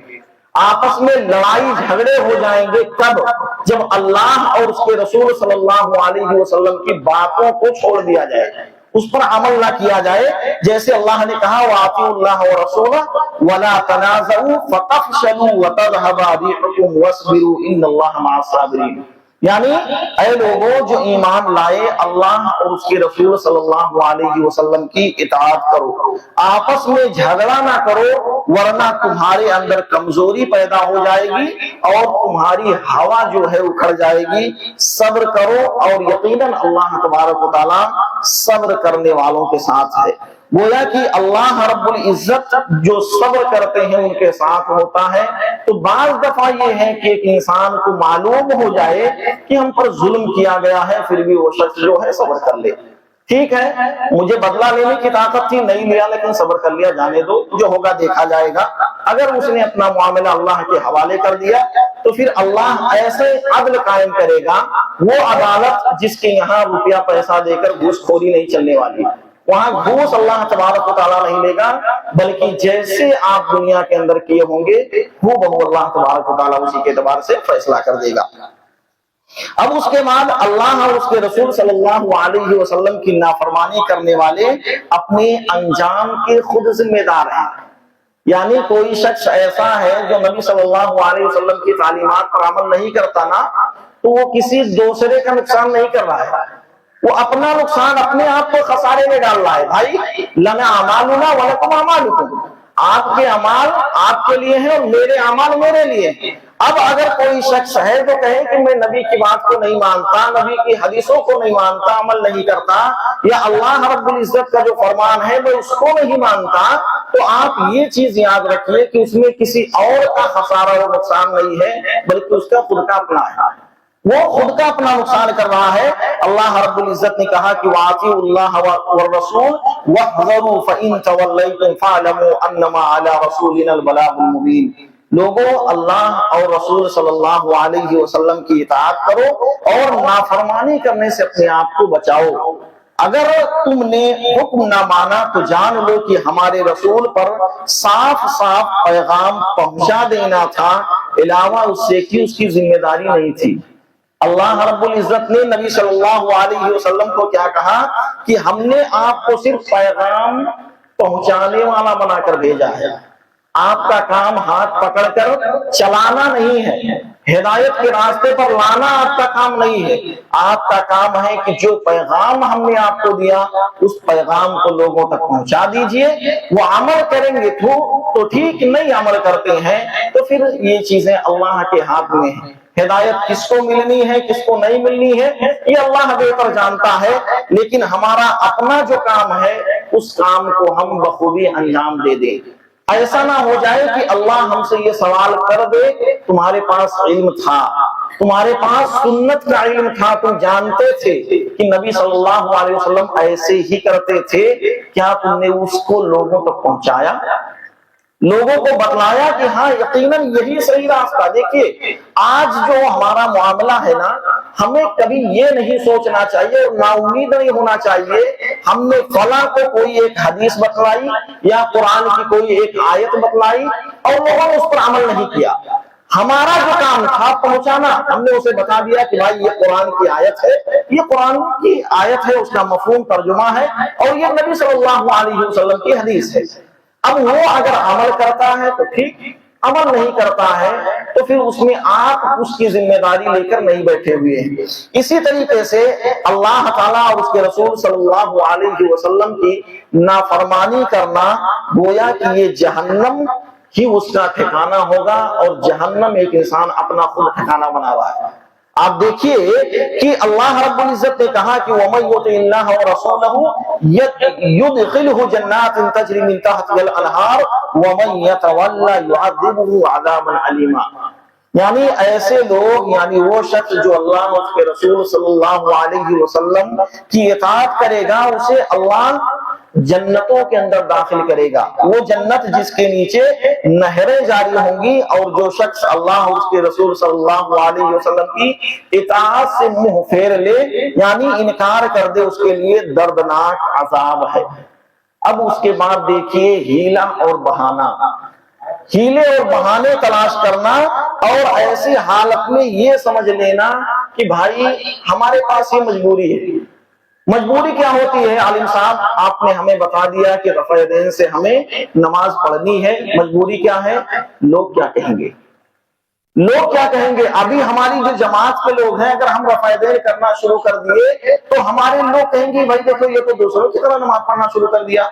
آپس میں لڑائی جھگڑے ہو جائیں گے. کب؟ جب اللہ اور اس کے رسول صلی اللہ علیہ وسلم کی باتوں کو چھوڑ دیا جائے, اس پر عمل نہ کیا جائے. جیسے اللہ نے کہا وَأَطِيعُوا اللَّهَ وَرَسُولَهُ وَلَا تَنَازَعُوا فَتَفْشَلُوا وَتَذْهَبَ رِيحُكُمْ وَاصْبِرُوا إِنَّ اللَّهَ مَعَ الصَّابِرِينَ. یعنی اے لوگوں جو ایمان لائے, اللہ اور اس کے رسول صلی اللہ علیہ وسلم کی اطاعت کرو, آپس میں جھگڑا نہ کرو, ورنہ تمہارے اندر کمزوری پیدا ہو جائے گی اور تمہاری ہوا جو ہے اکھڑ جائے گی. صبر کرو, اور یقیناً اللہ تبارک و تعالی صبر کرنے والوں کے ساتھ ہے. گویا کہ اللہ رب العزت جو صبر کرتے ہیں ان کے ساتھ ہوتا ہے. تو بعض دفعہ یہ ہے کہ ایک انسان کو معلوم ہو جائے کہ ہم پر ظلم کیا گیا ہے, پھر بھی وہ شخص جو ہے صبر کر لے. ٹھیک ہے, مجھے بدلہ لینے کی طاقت تھی, نہیں لیا, لیکن صبر کر لیا, جانے دو, جو ہوگا دیکھا جائے گا. اگر اس نے اپنا معاملہ اللہ کے حوالے کر دیا تو پھر اللہ ایسے عدل قائم کرے گا, وہ عدالت جس کے یہاں روپیہ پیسہ دے کر گھوس خوری نہیں چلنے والی. وہاں گھوس اللہ تبارک و تعالیٰ نہیں لے گا, بلکہ جیسے آپ دنیا کے اندر کیے ہوں گے وہ بہو اللہ تبارک و تعالیٰ اسی کے اعتبار سے فیصلہ کر دے گا. اب اس کے بعد اللہ اور اس کے رسول صلی اللہ علیہ وسلم کی نافرمانی کرنے والے اپنے انجام کے خود ذمہ دار ہیں. یعنی کوئی شخص ایسا ہے جو نبی صلی اللہ علیہ وسلم کی تعلیمات پر عمل نہیں کرتا نا, تو وہ کسی دوسرے کا نقصان نہیں کر رہا ہے, وہ اپنا نقصان اپنے آپ کو خسارے میں ڈال رہا ہے. بھائی لنا اعمالنا ولکم اعمالکم, آپ کے اعمال آپ کے لیے ہیں اور میرے اعمال میرے لیے ہیں. اب اگر کوئی شخص ہے جو کہے کہ میں نبی کی بات کو نہیں مانتا, نبی کی حدیثوں کو نہیں مانتا, عمل نہیں کرتا, یا اللہ رب العزت کا جو فرمان ہے وہ اس کو نہیں مانتا, تو آپ یہ چیز یاد رکھیے کہ اس میں کسی اور کا خسارہ اور نقصان نہیں ہے, بلکہ اس کا خود کا اپنا ہے, وہ خود کا اپنا نقصان کر رہا ہے. اللہ رب العزت نے کہا کہ وَأَطِيعُوا اللَّهَ وَالرَّسُولَ وَاحْذَرُوا فَإِن تَوَلَّيْتُمْ فَاعْلَمُوا أَنَّمَا عَلَى رَسُولِنَا الْبَلَاغُ الْمُبِينُ. لوگوں اللہ اور رسول صلی اللہ علیہ وسلم کی اطاعت کرو اور نافرمانی کرنے سے اپنے آپ کو بچاؤ. اگر تم نے حکم نہ مانا تو جان لو کہ ہمارے رسول پر صاف صاف پیغام پہنچا دینا تھا, علاوہ اس سے کہ اس کی ذمہ داری نہیں تھی. اللہ رب العزت نے نبی صلی اللہ علیہ وسلم کو کیا کہا کہ ہم نے آپ کو صرف پیغام پہنچانے والا بنا کر بھیجا ہے, آپ کا کام ہاتھ پکڑ کر چلانا نہیں ہے, ہدایت کے راستے پر لانا آپ کا کام نہیں ہے. آپ کا کام ہے کہ جو پیغام ہم نے آپ کو دیا اس پیغام کو لوگوں تک پہنچا دیجئے. وہ عمل کریں گے تو ٹھیک, نہیں عمل کرتے ہیں تو پھر یہ چیزیں اللہ کے ہاتھ میں ہیں. ہدایت کس کو ملنی ہے کس کو نہیں ملنی ہے یہ اللہ بہتر جانتا ہے, لیکن ہمارا اپنا جو کام ہے اس کام کو ہم بخوبی انجام دے دیں. ایسا نہ ہو جائے کہ اللہ ہم سے یہ سوال کر دے تمہارے پاس علم تھا, تمہارے پاس سنت کا علم تھا, تم جانتے تھے کہ نبی صلی اللہ علیہ وسلم ایسے ہی کرتے تھے, کیا تم نے اس کو لوگوں تک پہنچایا, لوگوں کو بتلایا کہ ہاں یقیناً یہی صحیح راستہ. دیکھیے آج جو ہمارا معاملہ ہے نا, ہمیں کبھی یہ نہیں سوچنا چاہیے اور نا امید نہیں ہونا چاہیے ہم نے فلاں کو کوئی ایک حدیث بتلائی یا قرآن کی کوئی ایک آیت بتلائی اور لوگوں نے اس پر عمل نہیں کیا. ہمارا جو کام تھا پہنچانا, ہم نے اسے بتا دیا کہ بھائی یہ قرآن کی آیت ہے, یہ قرآن کی آیت ہے, اس کا مفہوم ترجمہ ہے, اور یہ نبی صلی اللہ علیہ وسلم کی حدیث ہے. اب وہ اگر عمل کرتا ہے تو ٹھیک, عمل نہیں کرتا ہے تو پھر اس میں آپ اس کی ذمہ داری لے کر نہیں بیٹھے ہوئے ہیں۔ اسی طریقے سے اللہ تعالیٰ اور اس کے رسول صلی اللہ علیہ وسلم کی نافرمانی کرنا گویا کہ یہ جہنم ہی اس کا ٹھکانہ ہوگا، اور جہنم ایک انسان اپنا خود ٹھکانہ بنا رہا ہے۔ آپ دیکھیے کہ اللہ رب العزت نے کہا کہ وَمَن يُطِعِ اللَّهَ وَرَسُولَهُ يُدْخِلْهُ جَنَّاتٍ تَجْرِي مِن تَحْتِهَا الْأَنْهَارُ وَمَن يَتَوَلَّ يُعَذِّبْهُ عَذَابًا أَلِيمًا۔ یعنی ایسے لوگ، یعنی وہ شخص جو اللہ اور اس کے رسول صلی اللہ علیہ وسلم کی اطاعت کرے گا، اسے اللہ جنتوں کے اندر داخل کرے گا، وہ جنت جس کے نیچے نہریں جاری ہوں گی، اور جو شخص اللہ اور اس کے رسول صلی اللہ علیہ وسلم کی اطاعت سے منہ پھیر لے، یعنی انکار کر دے، اس کے لیے دردناک عذاب ہے۔ اب اس کے بعد دیکھیے ہیلا اور بہانہ، ہیلے اور بہانے تلاش کرنا، اور ایسی حالت میں یہ سمجھ لینا کہ بھائی ہمارے پاس یہ مجبوری ہے۔ مجبوری کیا ہوتی ہے؟ عالم صاحب آپ نے ہمیں بتا دیا کہ رفع دین سے ہمیں نماز پڑھنی ہے۔ مجبوری کیا ہے؟ لوگ کیا کہیں گے؟ لوگ کیا کہیں گے؟ ابھی ہماری جو جماعت کے لوگ ہیں، اگر ہم رفع دین کرنا شروع کر دیے تو ہمارے لوگ کہیں گے بھائی دیکھو یہ تو دوسروں کی طرح نماز پڑھنا شروع کر دیا۔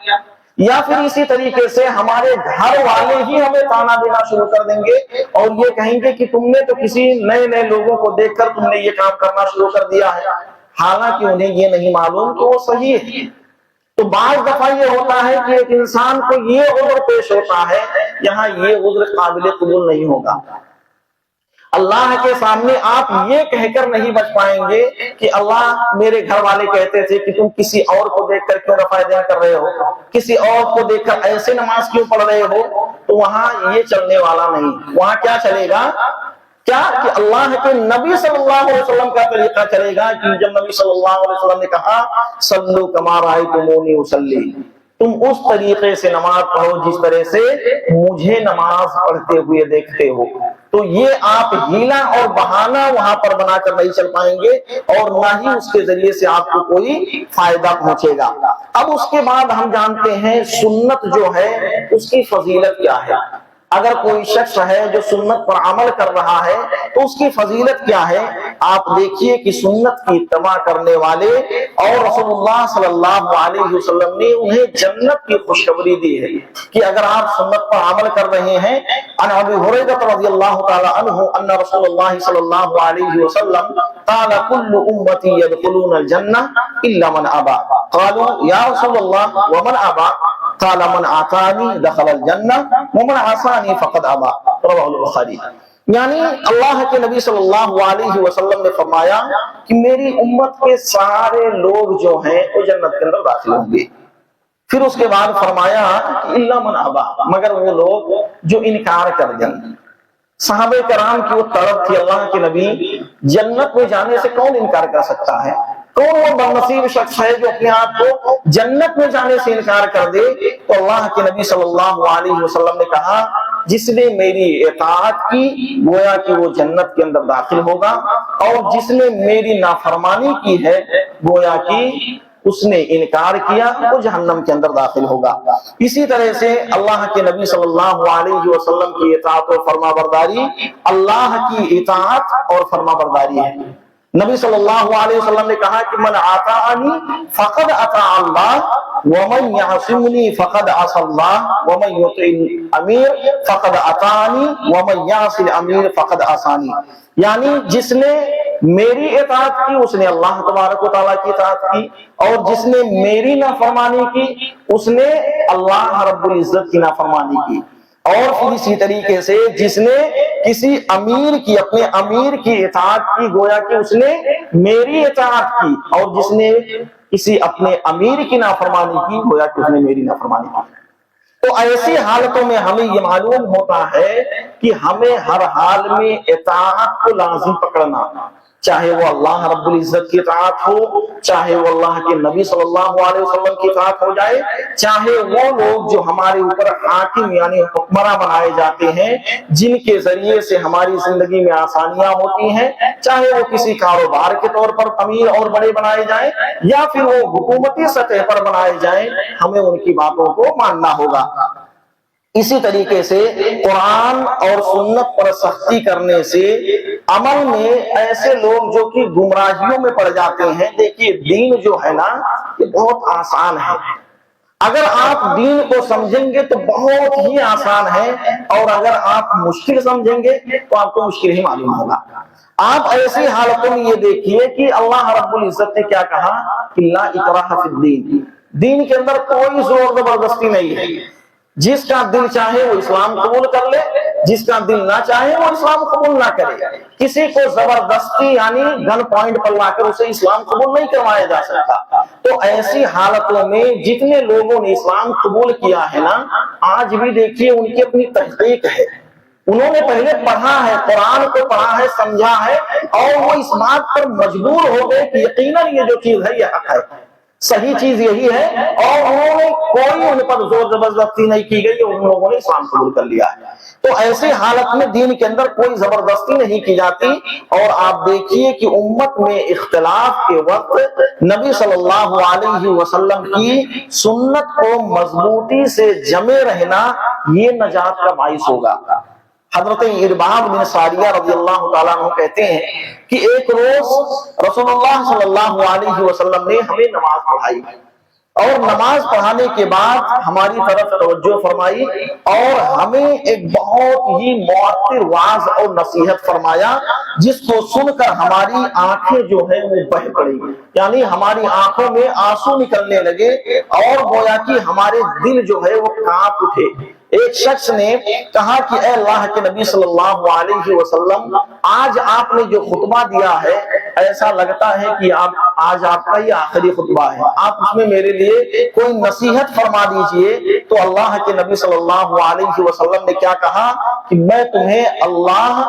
یا پھر اسی طریقے سے ہمارے گھر والے ہی ہمیں تانا دینا شروع کر دیں گے، اور یہ کہیں گے کہ تم نے تو کسی نئے نئے لوگوں کو دیکھ کر تم نے یہ کام کرنا شروع کر دیا ہے، حالانکہ انہیں یہ نہیں معلوم کہ وہ صحیح ہے۔ تو بعض دفعہ یہ ہوتا ہے کہ ایک انسان کو یہ عذر پیش ہوتا ہے، یہاں یہ عذر قابل قبول نہیں ہوگا۔ اللہ کے سامنے آپ یہ کہہ کر نہیں بچ پائیں گے کہ اللہ میرے گھر والے کہتے تھے کہ تم کسی اور کو دیکھ کر کیوں رفع دین کر رہے ہو، کسی اور کو دیکھ کر ایسے نماز کیوں پڑھ رہے ہو، تو وہاں یہ چلنے والا نہیں۔ وہاں کیا چلے گا؟ کیا کہ اللہ کے نبی صلی اللہ علیہ وسلم کا طریقہ چلے گا، کہ جب نبی صلی اللہ علیہ وسلم نے کہا صلو کما رأیتمونی اصلی، تم اس طریقے سے نماز پڑھو جس طرح سے مجھے نماز پڑھتے ہوئے دیکھتے ہو، تو یہ آپ ہیلا اور بہانہ وہاں پر بنا کر نہیں چل پائیں گے، اور نہ ہی اس کے ذریعے سے آپ کو کوئی فائدہ پہنچے گا۔ اب اس کے بعد ہم جانتے ہیں سنت جو ہے اس کی فضیلت کیا ہے۔ اگر کوئی شخص ہے جو سنت پر عمل کر رہا ہے تو اس کی فضیلت کیا ہے؟ آپ دیکھیے کہ سنت کی اتباع کرنے والے اور رسول اللہ صلی اللہ علیہ وسلم نے انہیں جنت کی خوشخبری دی ہے کہ اگر آپ سنت پر عمل کر رہے ہیں۔ عن ابی ہریرہ رضی اللہ تعالی عنہ ان رسول اللہ صلی اللہ علیہ وسلم قال كل امتی يدخلون الجنہ الا من ابى، قالوا یا رسول اللہ ومن ابى؟ قال من آتانی دخل الجنہ ومن عصانی فقد ابى، رواه البخاری۔ یعنی اللہ کے نبی صلی اللہ علیہ وسلم نے فرمایا کہ میری امت کے سارے لوگ جو ہیں وہ جنت کے اندر داخل ہوں گے۔ پھر اس کے بعد فرمایا کہ الا من ابى، مگر وہ لوگ جو انکار کر دیں۔ صحابہ کرام کی وہ طلب تھی، اللہ کے نبی جنت میں جانے سے کون انکار کر سکتا ہے؟ کون وہ بدنصیب شخص ہے جو اپنے آپ کو جنت میں جانے سے انکار کر دے؟ تو اللہ کے نبی صلی اللہ علیہ وسلم نے کہا جس نے میری اطاعت کی گویا کہ وہ جنت کے اندر داخل ہوگا، اور جس نے میری نافرمانی کی ہے گویا کہ اس نے انکار کیا وہ جہنم کے اندر داخل ہوگا۔ اسی طرح سے اللہ کے نبی صلی اللہ علیہ وسلم کی اطاعت و فرما برداری اللہ کی اطاعت اور فرما برداری ہے۔ نبی صلی اللہ علیہ وسلم نے کہا کہ من اطاعنی فقد اطاع اللہ ومن یعصمنی فقد عصى اللہ ومن یطع الامیر فقد اطاعنی ومن یعص الامیر فقد عصانی۔ یعنی جس نے میری اطاعت کی اس نے اللہ تبارک و تعالیٰ کی اطاعت کی، اور جس نے میری نافرمانی کی اس نے اللہ رب العزت کی نافرمانی کی۔ اور پھر اسی طریقے سے جس نے کسی امیر کی، اپنے امیر کی اطاعت کی گویا کہ اس نے میری اطاعت کی، اور جس نے کسی اپنے امیر کی نافرمانی کی گویا کہ اس نے میری نافرمانی کی۔ تو ایسی حالتوں میں ہمیں یہ معلوم ہوتا ہے کہ ہمیں ہر حال میں اطاعت کو لازم پکڑنا، چاہے وہ اللہ رب العزت کی اطاعت ہو، چاہے وہ اللہ کے نبی صلی اللہ علیہ وسلم کی اطاعت ہو جائے، چاہے وہ لوگ جو ہمارے اوپر حاکم یعنی حکمراں بنائے جاتے ہیں جن کے ذریعے سے ہماری زندگی میں آسانیاں ہوتی ہیں، چاہے وہ کسی کاروبار کے طور پر امیر اور بڑے بنائے جائیں یا پھر وہ حکومتی سطح پر بنائے جائیں، ہمیں ان کی باتوں کو ماننا ہوگا۔ اسی طریقے سے قرآن اور سنت پر سختی کرنے سے عمل میں ایسے لوگ جو کہ گمراہیوں میں پڑ جاتے ہیں. دیکھیے دین جو ہے نا یہ بہت آسان ہے. اگر آپ دین کو سمجھیں گے تو بہت ہی آسان ہے، اور اگر آپ مشکل سمجھیں گے تو آپ کو مشکل ہی معلوم ہوگا. آپ ایسی حالتوں میں یہ دیکھیے کہ اللہ رب العزت نے کیا کہا کہ لا اکراہ فی الدین، دین کے اندر کوئی زور زبردستی نہیں ہے. جس کا دل چاہے وہ اسلام قبول کر لے، جس کا دل نہ چاہے وہ اسلام قبول نہ کرے. کسی کو زبردستی یعنی گن پوائنٹ پر لا کر اسے اسلام قبول نہیں کروایا جا سکتا. تو ایسی حالتوں میں جتنے لوگوں نے اسلام قبول کیا ہے نا، آج بھی دیکھیے ان کی اپنی تحقیق ہے. انہوں نے پہلے پڑھا ہے، قرآن کو پڑھا ہے، سمجھا ہے، اور وہ اس بات پر مجبور ہو گئے کہ یقیناً یہ جو چیز ہے یہ حق ہے، صحیح چیز یہی ہے، اور انہوں نے کوئی ان پر زور زبردستی نہیں کی گئی، ان لوگوں نے اسلام قبول کر لیا ہے. تو ایسی حالت میں دین کے اندر کوئی زبردستی نہیں کی جاتی. اور آپ دیکھیے کہ امت میں اختلاف کے وقت نبی صلی اللہ علیہ وسلم کی سنت کو مضبوطی سے جمے رہنا یہ نجات کا باعث ہوگا. حضرت ارباب بن ساریہ رضی اللہ تعالیٰ عنہ کہتے ہیں کہ ایک روز رسول اللہ صلی اللہ علیہ وسلم نے ہمیں نماز پڑھائی، اور نماز پڑھانے کے بعد ہماری طرف توجہ فرمائی اور ہمیں ایک بہت ہی مؤثر وعظ اور نصیحت فرمایا، جس کو سن کر ہماری آنکھیں جو ہے وہ بہہ پڑی، یعنی ہماری آنکھوں میں آنسو نکلنے لگے، اور گویا کہ ہمارے دل جو ہے وہ کانپ اٹھے. ایک شخص نے کہا کہ اے اللہ کے نبی صلی اللہ علیہ وسلم، آج آپ نے جو خطبہ دیا ہے ایسا لگتا ہے کہ آج آپ کا یہ آخری خطبہ ہے، آپ اس میں میرے لیے کوئی نصیحت فرما دیجئے. تو اللہ کے نبی صلی اللہ علیہ وسلم نے کیا کہا کہ میں تمہیں اللہ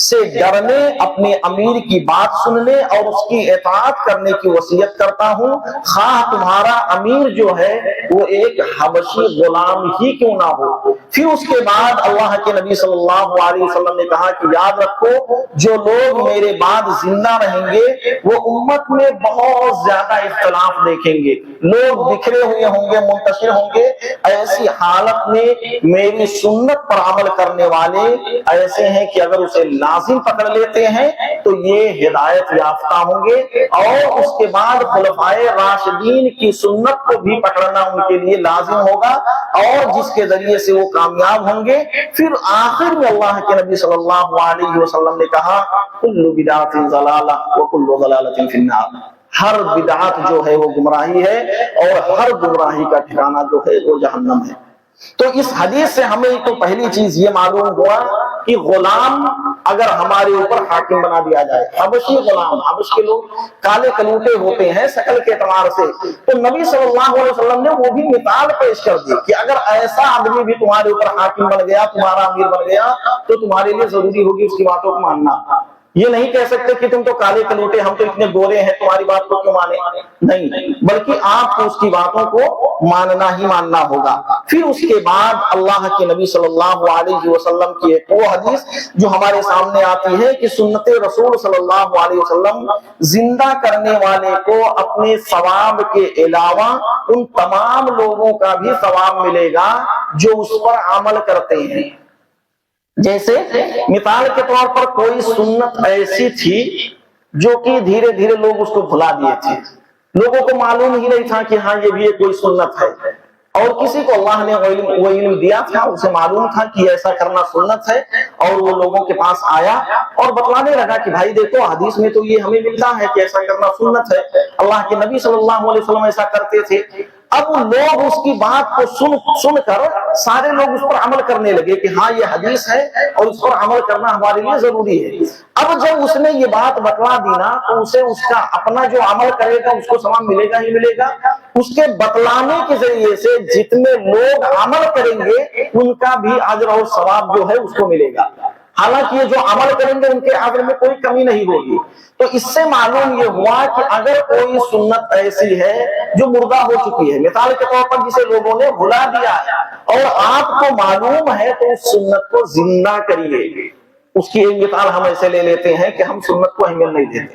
سے ڈرنے، اپنے امیر کی بات سننے اور اس کی اطاعت کرنے کی وصیت کرتا ہوں، خواہ تمہارا امیر جو ہے وہ ایک حبشی غلام ہی کیوں نہ ہو. پھر اس کے بعد اللہ کے نبی صلی اللہ علیہ وسلم نے کہا کہ یاد رکھو جو لوگ میرے بعد زندہ رہیں گے وہ امت میں بہت زیادہ اختلاف دیکھیں گے، لوگ بکھرے ہوئے ہوں گے، منتشر ہوں گے. ایسی حالت میں میری سنت پر عمل کرنے والے ایسے ہیں کہ اگر اسے لازم پکڑ لیتے ہیں تو یہ ہدایت یافتہ ہوں گے، اور اس کے بعد خلفائے راشدین کی سنت کو بھی پکڑنا ان کے لیے لازم ہوگا، اور جس کے ذریعے سے وہ کامیاب ہوں گے. پھر آخر میں اللہ کے نبی صلی اللہ علیہ وسلم نے کہا کل بدعۃ ضلالہ وکل ضلالۃ فی النار، ہر بدعت جو ہے وہ گمراہی ہے، اور ہر گمراہی کا ٹھکانہ جو ہے وہ جہنم ہے. تو اس حدیث سے ہمیں تو پہلی چیز یہ معلوم ہوا کہ غلام اگر ہمارے اوپر حاکم بنا دیا جائے، حبشی غلام، حبش کے لوگ کالے کلوٹے ہوتے ہیں شکل کے اعتبار سے، تو نبی صلی اللہ علیہ وسلم نے وہ بھی مثال پیش کر دی کہ اگر ایسا آدمی بھی تمہارے اوپر حاکم بن گیا، تمہارا امیر بن گیا، تو تمہارے لیے ضروری ہوگی اس کی باتوں کو ماننا. یہ نہیں کہہ سکتے کہ تم تو کالے کلوٹے، ہم تو اتنے گورے ہیں، تمہاری بات کو کیوں مانے، نہیں، بلکہ آپ کو اس کی باتوں کو ماننا ہی ماننا ہوگا. پھر اس کے بعد اللہ کے نبی صلی اللہ علیہ وسلم کی ایک وہ حدیث جو ہمارے سامنے آتی ہے کہ سنت رسول صلی اللہ علیہ وسلم زندہ کرنے والے کو اپنے ثواب کے علاوہ ان تمام لوگوں کا بھی ثواب ملے گا جو اس پر عمل کرتے ہیں. جیسے مثال کے طور پر کوئی سنت ایسی تھی جو کہ دھیرے دھیرے لوگ اس کو بھلا دیے تھے، لوگوں کو معلوم ہی نہیں تھا کہ ہاں یہ بھی کوئی سنت ہے، اور کسی کو اللہ نے وہ علم دیا تھا، اسے معلوم تھا کہ ایسا کرنا سنت ہے، اور وہ لوگوں کے پاس آیا اور بتلانے لگا کہ بھائی دیکھو حدیث میں تو یہ ہمیں ملتا ہے کہ ایسا کرنا سنت ہے، اللہ کے نبی صلی اللہ علیہ وسلم ایسا کرتے تھے. اب لوگ اس کی بات کو سن کر سارے لوگ اس پر عمل کرنے لگے کہ ہاں یہ حدیث ہے اور اس پر عمل کرنا ہمارے لیے ضروری ہے. اب جب اس نے یہ بات بتلا دی نا تو اسے اس کا اپنا جو عمل کرے گا اس کو ثواب ملے گا ہی ملے گا. اس کے بتلانے کے ذریعے سے جتنے لوگ عمل کریں گے ان کا بھی اجر اور ثواب جو ہے اس کو ملے گا، حالانکہ یہ جو عمل کریں گے ان کے اجر میں کوئی کمی نہیں ہوگی. تو اس سے معلوم یہ ہوا کہ اگر کوئی سنت ایسی ہے جو مردہ ہو چکی ہے، مثال کے طور پر جسے لوگوں نے بھلا دیا ہے اور آپ کو معلوم ہے تو اس سنت کو زندہ کریے. اس کی ایک مثال ہم ایسے لے لیتے ہیں کہ ہم سنت کو اہمیت نہیں دیتے،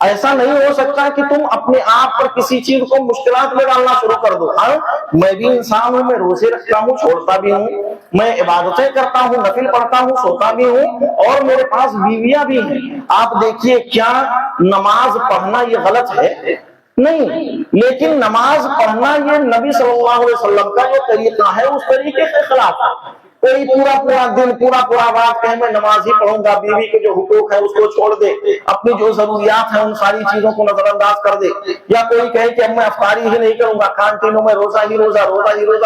ایسا نہیں ہو سکتا کہ تم اپنے آپ پر کسی چیز کو مشکلات میں ڈالنا شروع کر دو. ہاں میں بھی انسان ہوں, میں روزے رکھتا ہوں, چھوڑتا بھی ہوں, میں عبادتیں کرتا ہوں, نفل پڑھتا ہوں, سوتا بھی ہوں, اور میرے پاس بیویاں بھی ہیں. آپ دیکھیے کیا نماز پڑھنا یہ غلط ہے؟ نہیں, لیکن نماز پڑھنا یہ نبی صلی اللہ علیہ وسلم کا جو طریقہ ہے اس طریقے کے خلاف ہے. کوئی پورا دن پورا رات کہے میں نماز ہی پڑھوں گا, بیوی کے جو حقوق ہے اس کو چھوڑ دے, اپنی جو ضروریات ہیں ان ساری چیزوں کو نظر انداز کر دے, یا کوئی کہے کہ اب میں افطاری ہی نہیں کروں گا, کانٹینوں میں روزہ ہی روزہ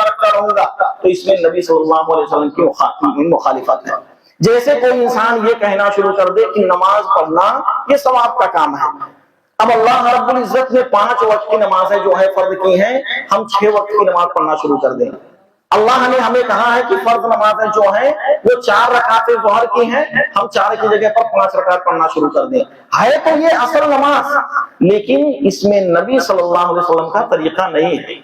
رکھتا رہوں گا, تو اس میں نبی صلی اللہ علیہ وسلم کی مخالفت ہے. جیسے کوئی انسان یہ کہنا شروع کر دے کہ نماز پڑھنا یہ ثواب کا کام ہے. اب اللہ رب العزت نے 5 وقت کی نمازیں جو ہے فرض کی ہیں, ہم 6 وقت کی نماز پڑھنا شروع کر دیں. اللہ نے ہمیں کہا ہے کہ فرض نمازیں جو ہیں وہ 4 رکعتیں ظہر کی ہیں, ہم 4 کی جگہ پر 5 رکعت پڑھنا شروع کر دیں. ہے تو یہ اصل نماز, لیکن اس میں نبی صلی اللہ علیہ وسلم کا طریقہ نہیں ہے.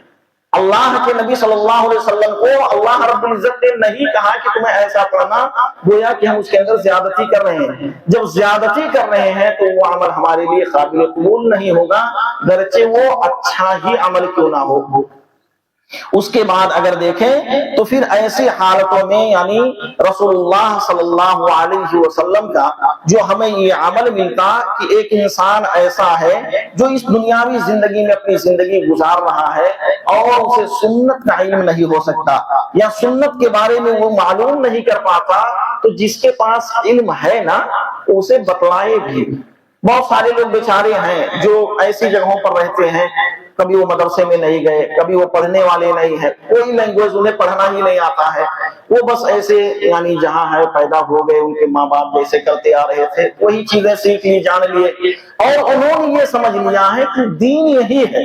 اللہ کے نبی صلی اللہ علیہ وسلم کو اللہ رب العزت نے نہیں کہا کہ تمہیں ایسا پڑھنا, گویا کہ ہم اس کے اندر زیادتی کر رہے ہیں. جب زیادتی کر رہے ہیں تو وہ عمل ہمارے لیے قابل قبول نہیں ہوگا, گرچہ وہ اچھا ہی عمل کیوں نہ ہو. اس کے بعد اگر دیکھیں تو پھر ایسی حالتوں میں یعنی رسول اللہ صلی اللہ علیہ وسلم کا جو ہمیں یہ عمل ملتا کہ ایک انسان ایسا ہے جو اس دنیاوی زندگی میں اپنی زندگی گزار رہا ہے اور اسے سنت کا علم نہیں ہو سکتا یا سنت کے بارے میں وہ معلوم نہیں کر پاتا, تو جس کے پاس علم ہے نا اسے بتلائے بھی. بہت سارے لوگ بیچارے ہیں جو ایسی جگہوں پر رہتے ہیں, کبھی وہ مدرسے میں نہیں گئے, کبھی وہ پڑھنے والے نہیں ہیں, کوئی لینگویج انہیں پڑھنا ہی نہیں آتا ہے, وہ بس ایسے یعنی جہاں ہے پیدا ہو گئے, ان کے ماں باپ جیسے کرتے آ رہے تھے وہی چیزیں سیکھ لی, جان لیے, اور انہوں نے یہ سمجھ لیا ہے کہ دین یہی ہے.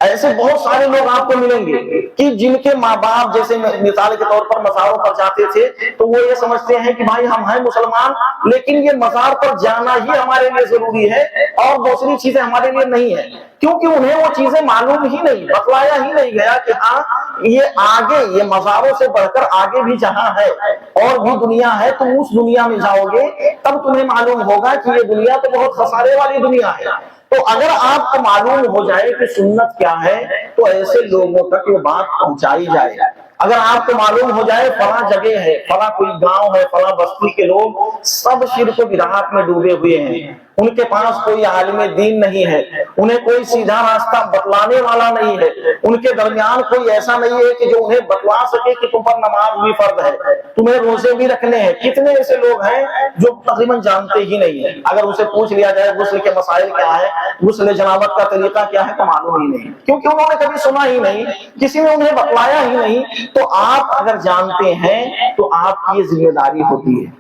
ایسے بہت سارے لوگ آپ کو ملیں گے کہ جن کے ماں باپ جیسے مثال کے طور پر مزاروں پر جاتے تھے تو وہ یہ سمجھتے ہیں کہ بھائی ہم ہیں مسلمان, لیکن یہ مزار پر جانا ہی ہمارے لیے ضروری ہے اور دوسری چیزیں ہمارے لیے نہیں ہے, کیونکہ انہیں وہ چیزیں معلوم ہی نہیں, بتلایا ہی نہیں گیا کہ ہاں یہ آگے, یہ مزاروں سے بڑھ کر آگے بھی جہاں ہے اور بھی دنیا ہے, تم اس دنیا میں جاؤ گے تب تمہیں معلوم ہوگا کہ یہ دنیا تو بہت خسارے والی دنیا ہے. تو اگر آپ کو معلوم ہو جائے کہ سنت کیا ہے تو ایسے لوگوں تک یہ بات پہنچائی جائے. اگر آپ کو معلوم ہو جائے فلاں جگہ ہے, فلاں کوئی گاؤں ہے, فلاں بستی کے لوگ سب شرک و بدعات میں ڈوبے ہوئے ہیں, ان کے پاس کوئی عالم دین نہیں ہے, انہیں کوئی سیدھا راستہ بتلانے والا نہیں ہے, ان کے درمیان کوئی ایسا نہیں ہے کہ جو انہیں بتلا سکے کہ تم پر نماز بھی فرض ہے, تمہیں روزے بھی رکھنے ہیں. کتنے ایسے لوگ ہیں جو تقریباً جانتے ہی نہیں ہیں, اگر اسے پوچھ لیا جائے غسل کے مسائل کیا ہے, غسل جنابت کا طریقہ کیا ہے, تو معلوم ہی نہیں, کیونکہ انہوں نے کبھی سنا ہی نہیں, کسی نے انہیں بتلایا ہی نہیں. تو آپ اگر جانتے ہیں تو آپ کی ذمہ داری ہوتی ہے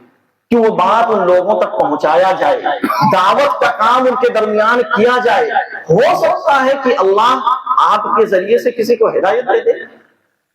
کہ وہ بات ان لوگوں تک پہنچایا جائے, دعوت کا کام ان کے درمیان کیا جائے. ہو سکتا ہے کہ اللہ آپ کے ذریعے سے کسی کو ہدایت دے دے,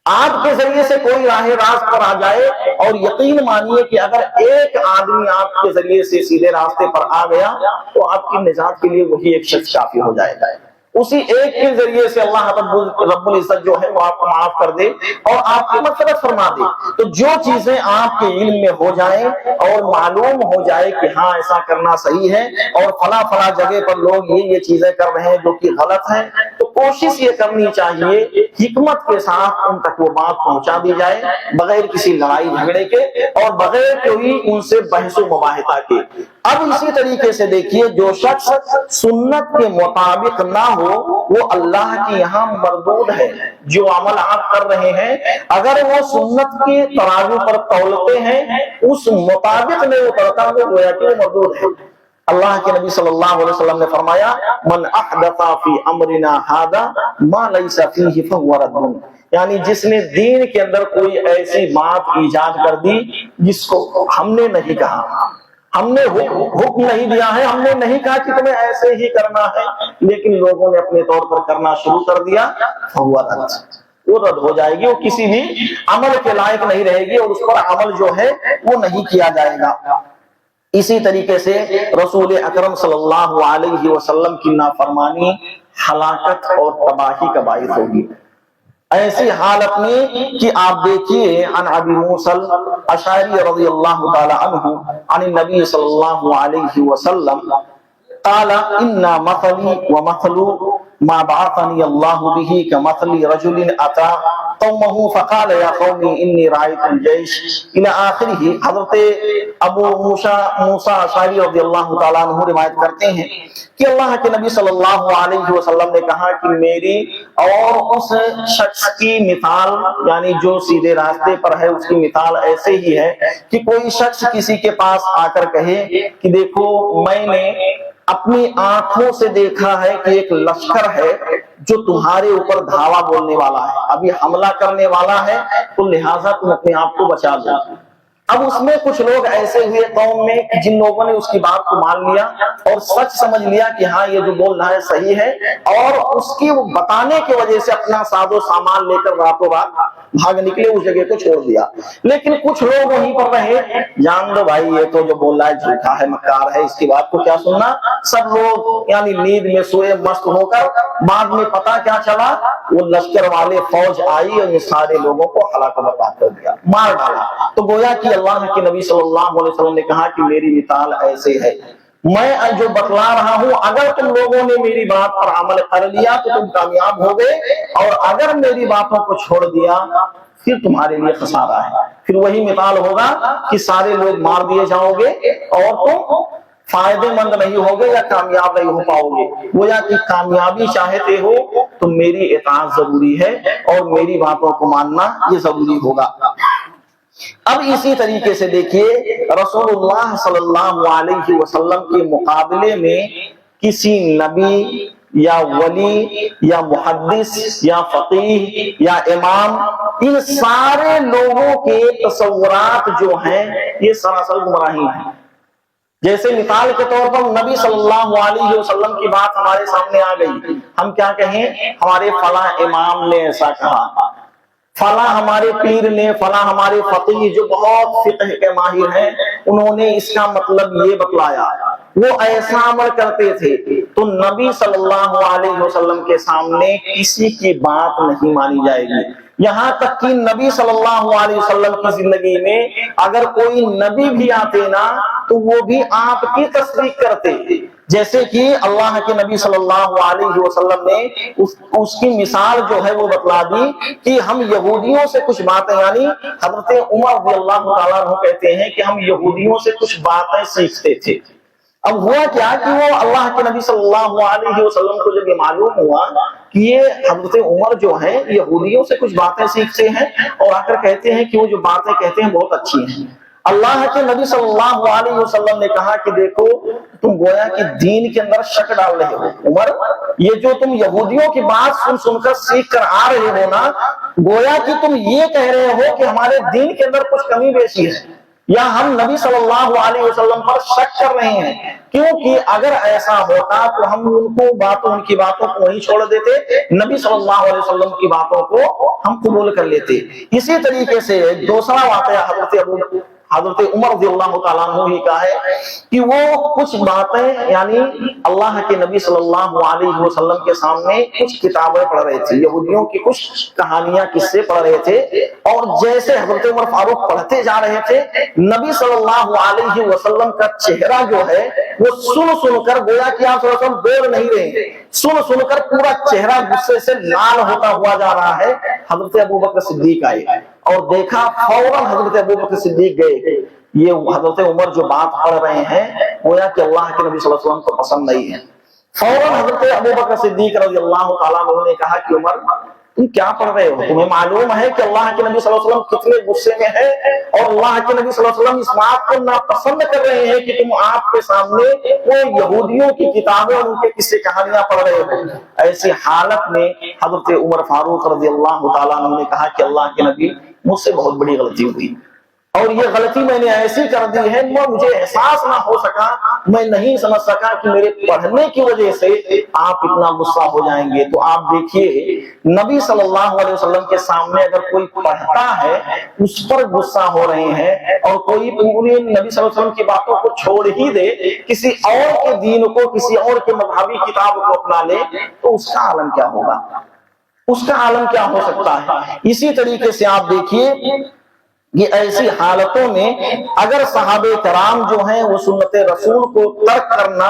آپ کے ذریعے سے کوئی راہ راست پر آ جائے, اور یقین مانیے کہ اگر ایک آدمی آپ کے ذریعے سے سیدھے راستے پر آ گیا تو آپ کی نجات کے لیے وہی ایک شخص کافی ہو جائے گا. اسی ایک کے ذریعے سے اللہ رب العزت جو ہے وہ آپ کو معاف کر دے اور آپ کی مغفرت فرما دے. تو جو چیزیں آپ کے علم میں ہو جائیں اور معلوم ہو جائے کہ ہاں ایسا کرنا صحیح ہے اور فلاں جگہ پر لوگ یہ چیزیں کر رہے ہیں جو کہ غلط ہیں, تو کوشش یہ کرنی چاہیے حکمت کے ساتھ ان تک وہ بات پہنچا دی جائے, بغیر کسی لڑائی جھگڑے کے اور بغیر کوئی ان سے بحث و مباحثہ کے. اب اسی طریقے سے دیکھیے جو شخص سنت کے مطابق نہ ہو وہ اللہ کے یہاں مردود ہے. جو عمل آپ کر رہے ہیں اگر وہ سنت کے ترازو پر تولتے ہیں اس مطابق نہیں اترتا وہ گویا کہ مردود ہے. اللہ کے نبی صلی اللہ علیہ وسلم نے فرمایا من احدث فی امرنا ھذا ما لیس فیہ فہو رد, یعنی جس نے دین کے اندر کوئی ایسی بات ایجاد کر دی جس کو ہم نے نہیں کہا, ہم نے حکم نہیں دیا ہے, ہم نے نہیں کہا کہ تمہیں ایسے ہی کرنا ہے, لیکن لوگوں نے اپنے طور پر کرنا شروع کر دیا, فہو رد, وہ رد ہو جائے گی, وہ کسی بھی عمل کے لائق نہیں رہے گی اور اس پر عمل جو ہے وہ نہیں کیا جائے گا. اسی طریقے سے رسول اکرم صلی اللہ علیہ وسلم کی نافرمانی ہلاکت اور تباہی کا باعث ہوگی. ایسی حالت میں کہ آپ دیکھیے عن ابی موسیٰ الاشعری رضی اللہ تعالی عنہ عن النبی صلی اللہ علیہ وسلم فقال انا مثلی ومثل ما بعثني الله به كمثل رجل اتى قومه فقال يا قوم اني رأيت الجيش الى آخرہ۔ حضرت ابو موسیٰ اشعری رضی اللہ تعالیٰ عنہ روایت کرتے ہیں کہ اللہ کے نبی صلی اللہ علیہ وسلم نے کہا کہ میری اور اس شخص کی مثال، یعنی جو سیدھے راستے پر ہے، اس کی مثال ایسے ہی ہے کہ کوئی شخص کسی کے پاس آ کر کہے کہ دیکھو میں نے اپنی آنکھوں سے دیکھا ہے کہ ایک لشکر ہے جو تمہارے اوپر دھاوا بولنے والا ہے، ابھی حملہ کرنے والا ہے، تو لہٰذا تم اپنے آپ کو بچا دو۔ اب اس میں کچھ لوگ ایسے ہوئے قوم میں جن لوگوں نے اس کی بات کو مان لیا اور سچ سمجھ لیا کہ ہاں یہ جو بول رہا ہے صحیح ہے، اور اس کی بتانے کی وجہ سے اپنا ساز و سامان لے کر راتوں رات بھاگ نکلے، اس جگہ کو چھوڑ دیا۔ لیکن کچھ لوگ وہیں پر رہے، جان دو بھائی یہ تو جو بول رہا ہے جھوٹا ہے، مکار ہے، اس کی بات کو کیا سننا۔ سب لوگ یعنی نیند میں سوئے مست ہو کر، بعد میں پتا کیا چلا، وہ لشکر والے فوج آئی اور یہ سارے لوگوں کو ہلاک و برباد کر دیا، مار ڈالا۔ تو گویا کہ اللہ کے نبی صلی اللہ علیہ وسلم نے کہا کہ میری مثال ایسے ہے، میں جو بتلا رہا ہوں اگر تم لوگوں نے میری بات پر عمل کر لیا تو تم کامیاب ہو گئے، اور اگر میری باتوں کو چھوڑ دیا پھر تمہارے لیے خسارہ ہے، پھر وہی مثال ہوگا کہ سارے لوگ مار دیے جاؤ گے اور تم فائدے مند نہیں ہوگے یا کامیاب نہیں ہو پاؤ گے۔ گویا کہ کامیابی چاہتے ہو تو میری اطاعت ضروری ہے اور میری باتوں کو ماننا یہ ضروری ہوگا۔ اب اسی طریقے سے دیکھیے رسول اللہ صلی اللہ علیہ وسلم کے مقابلے میں کسی نبی یا ولی یا محدث یا فقیہ یا امام، ان سارے لوگوں کے تصورات جو ہیں یہ سراسر گمراہی ہیں۔ جیسے مثال کے طور پر نبی صلی اللہ علیہ وسلم کی بات ہمارے سامنے آ گئی، ہم کیا کہیں، ہمارے فلاں امام نے ایسا کہا، فلاں ہمارے پیر نے، فلاں ہمارے فقیہ جو بہت فقہ کے ماہر ہیں انہوں نے اس کا مطلب یہ بتلایا، وہ ایسا عمل کرتے تھے۔ تو نبی صلی اللہ علیہ وسلم کے سامنے کسی کی بات نہیں مانی جائے گی، یہاں تک کہ نبی صلی اللہ علیہ وسلم کی زندگی میں اگر کوئی نبی بھی آتے نا تو وہ بھی آپ کی تصدیق کرتے، جیسے کہ اللہ کے نبی صلی اللہ علیہ وسلم نے اس کی مثال جو ہے وہ بتلا دی کہ ہم یہودیوں سے کچھ باتیں، یعنی حضرت عمر رضی اللہ تعالیٰ عنہ کہتے ہیں کہ ہم یہودیوں سے کچھ باتیں سیکھتے تھے۔ اب ہوا کیا کہ وہ اللہ کے نبی صلی اللہ علیہ وسلم کو جب یہ معلوم ہوا کہ یہ حضرت عمر جو ہیں یہودیوں سے کچھ باتیں سیکھتے ہیں اور آ کر کہتے ہیں کہ وہ جو باتیں کہتے ہیں بہت اچھی ہیں، اللہ کے نبی صلی اللہ علیہ وسلم نے کہا کہ دیکھو تم گویا کہ دین کے اندر شک ڈال رہے ہو عمر، یہ جو تم یہودیوں کی بات سن کر سیکھ کر آ رہے ہو نا، گویا کہ تم یہ کہہ رہے ہو کہ ہمارے دین کے اندر کچھ کمی بیشی ہے، یا ہم نبی صلی اللہ علیہ وسلم پر شک کر رہے ہیں، کیونکہ اگر ایسا ہوتا تو ہم ان کی باتوں کو وہیں چھوڑ دیتے، نبی صلی اللہ علیہ وسلم کی باتوں کو ہم قبول کر لیتے۔ اسی طریقے سے دوسرا واقعہ حضرت عمر رضی اللہ تعالیٰ عنہ ہی کا ہے کہ وہ کچھ باتیں یعنی اللہ کے نبی صلی اللہ علیہ وسلم کے سامنے کچھ کتابیں پڑھ رہے تھے، یہودیوں کی کچھ کہانیاں قصے پڑھ رہے تھے، اور جیسے حضرت عمر فاروق پڑھتے جا رہے تھے نبی صلی اللہ علیہ وسلم کا چہرہ جو ہے وہ سن کر گویا کہ آپ صلی اللہ علیہ وسلم بول نہیں رہے، سن کر پورا چہرہ غصے سے لال ہوتا ہوا جا رہا ہے۔ حضرت ابوبکر صدیق آئے اور دیکھا، فوراً حضرت ابوبکر صدیق گئے، یہ حضرت عمر جو بات پڑھ رہے ہیں گویا کہ اللہ کے نبی صلی اللہ علیہ وسلم کو پسند نہیں ہے۔ فوراً حضرت ابوبکر صدیق رضی اللہ تعالیٰ عنہ نے کہا کہ عمر تم کیا پڑھ رہے ہو؟ تمہیں معلوم ہے کہ اللہ کے نبی صلی اللہ علیہ وسلم کتنے غصے میں ہے اور اللہ کے نبی صلی اللہ علیہ وسلم اس بات کو ناپسند کر رہے ہیں کہ تم آپ کے سامنے وہ یہودیوں کی کتابیں اور ان کے قصے کہانیاں پڑھ رہے ہو۔ ایسی حالت میں حضرت عمر فاروق رضی اللہ تعالیٰ عنہ نے کہا کہ اللہ کے نبی مجھ سے بہت بڑی غلطی ہوئی، اور یہ غلطی میں نے ایسی کر دی ہے، مجھے احساس نہ ہو سکا، میں نہیں سمجھ سکا کہ میرے پڑھنے کی وجہ سے آپ اتنا غصہ ہو جائیں گے۔ تو آپ دیکھیے نبی صلی اللہ علیہ وسلم کے سامنے اگر کوئی پڑھتا ہے اس پر غصہ ہو رہے ہیں، اور کوئی پوری نبی صلی اللہ علیہ وسلم کی باتوں کو چھوڑ ہی دے، کسی اور کے دین کو، کسی اور کے مذہبی کتاب کو اپنا لے، تو اس کا عالم کیا ہوگا، اس کا عالم کیا ہو سکتا ہے۔ اسی طریقے سے آپ دیکھیے یہ ایسی حالتوں میں اگر صحابہ کرام جو ہیں وہ سنت رسول کو ترک کرنا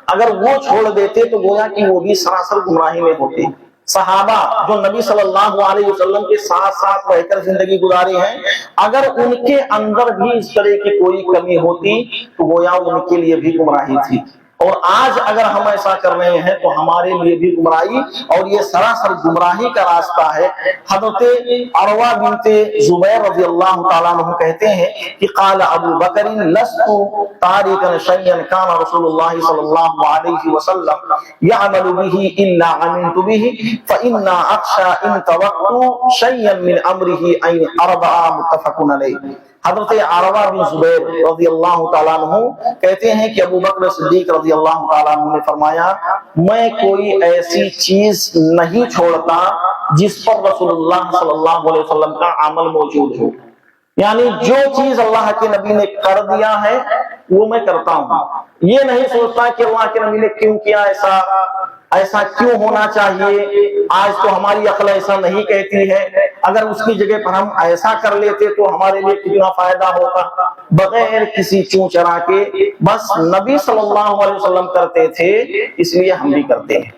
اگر وہ چھوڑ دیتے تو گویا کہ وہ بھی سراسر گمراہی میں ہوتے۔ صحابہ جو نبی صلی اللہ علیہ وسلم کے ساتھ ساتھ رہ کر زندگی گزارے ہیں، اگر ان کے اندر بھی اس طرح کی کوئی کمی ہوتی تو گویا ان کے لیے بھی گمراہی تھی۔ اور آج اگر ہم ایسا کر رہے ہیں تو ہمارے لیے بھی گمراہی، اور یہ سراسر گمراہی کا راستہ ہے۔ حضرت عروہ بنت زبیر رضی اللہ تعالیٰ عنہ کہتے ہیں کہ قال ابو بکر لست تارکا شیئا کان رسول اللہ صلی اللہ علیہ وسلم یعمل به الا عملت به فإنا اخشى ان تركت شیئا من امره ان اربع متفق علیہ۔ حضرت عروہ بن زبیر رضی اللہ تعالیٰ عنہ کہتے ہیں کہ ابو بکر صدیق رضی اللہ تعالیٰ عنہ نے فرمایا میں کوئی ایسی چیز نہیں چھوڑتا جس پر رسول اللہ صلی اللہ علیہ وسلم کا عمل موجود ہو، یعنی جو چیز اللہ کے نبی نے کر دیا ہے وہ میں کرتا ہوں، یہ نہیں سوچتا کہ اللہ کے نبی نے کیوں کیا، ایسا کیوں ہونا چاہیے، آج تو ہماری عقل ایسا نہیں کہتی ہے، اگر اس کی جگہ پر ہم ایسا کر لیتے تو ہمارے لیے کتنا فائدہ ہوتا۔ بغیر کسی چوں چرا کے بس نبی صلی اللہ علیہ وسلم کرتے تھے اس لیے ہم بھی کرتے ہیں۔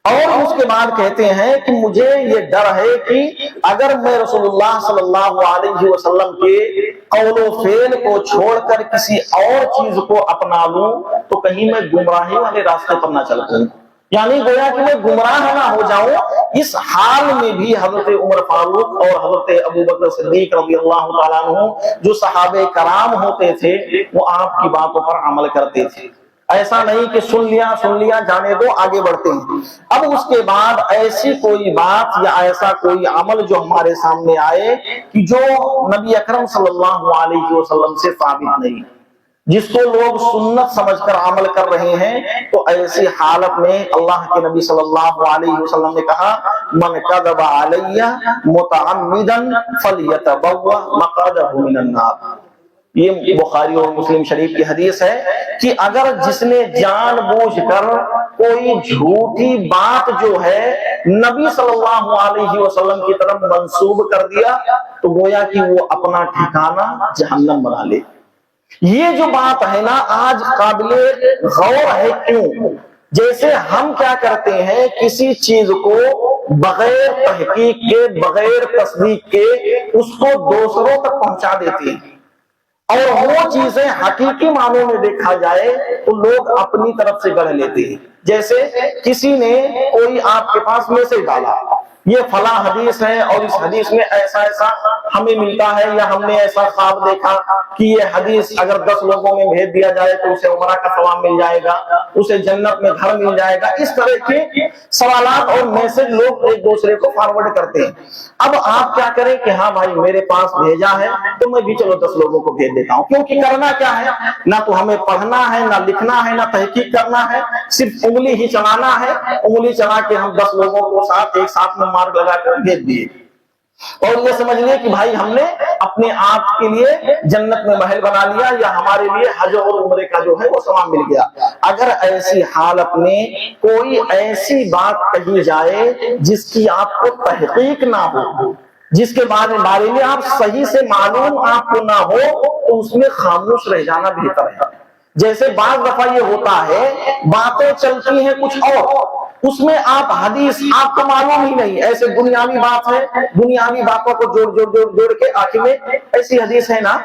اور اس کے بعد کہتے ہیں کہ مجھے یہ ڈر ہے کہ اگر میں رسول اللہ صلی اللہ علیہ وسلم کے قول و فعل کو چھوڑ کر کسی اور چیز کو اپنا لوں تو کہیں میں گمراہی والے راستے پر نہ چل پاؤں، یعنی گویا کہ میں گمراہ نہ ہو جاؤں۔ اس حال میں بھی حضرت عمر فاروق اور حضرت ابو بکر صدیق رضی اللہ تعالیٰ عنہ جو صحابہ کرام ہوتے تھے وہ آپ کی باتوں پر عمل کرتے تھے، ایسا نہیں کہ سن لیا جانے دو آگے بڑھتے ہیں۔ اب اس کے بعد ایسی کوئی بات یا ایسا کوئی عمل جو ہمارے سامنے آئے کہ جو نبی اکرم صلی اللہ علیہ وسلم سے ثابت نہیں، جس کو لوگ سنت سمجھ کر عمل کر رہے ہیں، تو ایسی حالت میں اللہ کے نبی صلی اللہ علیہ وسلم نے کہا من کذب علی متعمدا فلیتبوأ مقعدہ من النار۔ یہ بخاری اور مسلم شریف کی حدیث ہے کہ اگر جس نے جان بوجھ کر کوئی جھوٹی بات جو ہے نبی صلی اللہ علیہ وسلم کی طرف منسوب کر دیا تو گویا کہ وہ اپنا ٹھکانہ جہنم بنا لے۔ یہ جو بات ہے نا آج قابل غور ہے، کیوں؟ جیسے ہم کیا کرتے ہیں، کسی چیز کو بغیر تحقیق کے بغیر تصدیق کے اس کو دوسروں تک پہنچا دیتے ہیں، اور وہ چیزیں حقیقی معنوں میں دیکھا جائے تو لوگ اپنی طرف سے گڑھ لیتے ہیں۔ جیسے کسی نے کوئی آپ کے پاس میسج ڈالا یہ فلاں حدیث ہے اور اس حدیث میں ایسا ایسا ہمیں ملتا ہے، یا ہم نے ایسا خواب دیکھا کہ یہ حدیث اگر 10 لوگوں میں بھیج دیا جائے تو اسے عمرہ کا ثواب مل جائے گا، اسے جنت میں گھر مل جائے گا۔ اس طرح کے سوالات اور میسج لوگ ایک دوسرے کو فارورڈ کرتے ہیں۔ اب آپ کیا کریں کہ ہاں بھائی میرے پاس بھیجا ہے تو میں بھی چلو 10 لوگوں کو بھیج دیتا ہوں، کیونکہ کرنا کیا ہے، نہ تو ہمیں پڑھنا ہے، نہ لکھنا ہے، نہ تحقیق کرنا ہے، صرف انگلی ہی چلانا ہے، انگلی چلا کے ہم 10 لوگوں کو ایک ساتھ میں مارک لگا کر بھیج دیے، اور یہ سمجھ لیں کہ بھائی ہم نے اپنے آپ کے لیے جنت میں محل بنا لیا، یا ہمارے لیے حج اور عمرے کا جو ہے وہ ثواب مل گیا۔ اگر ایسی حالت میں کوئی ایسی بات کہی جائے جس کی آپ کو تحقیق نہ ہو، جس کے بارے میں آپ صحیح سے معلوم آپ کو نہ ہو، تو اس میں خاموش رہ جانا بہتر ہے۔ جیسے بعض دفعہ یہ ہوتا ہے باتیں چلتی ہیں کچھ اور، اس میں آپ حدیث آپ کو معلوم ہی نہیں، ایسے دنیاوی بات ہے، دنیاوی باتوں کو جوڑ کے آخر میں ایسی حدیث ہے نا،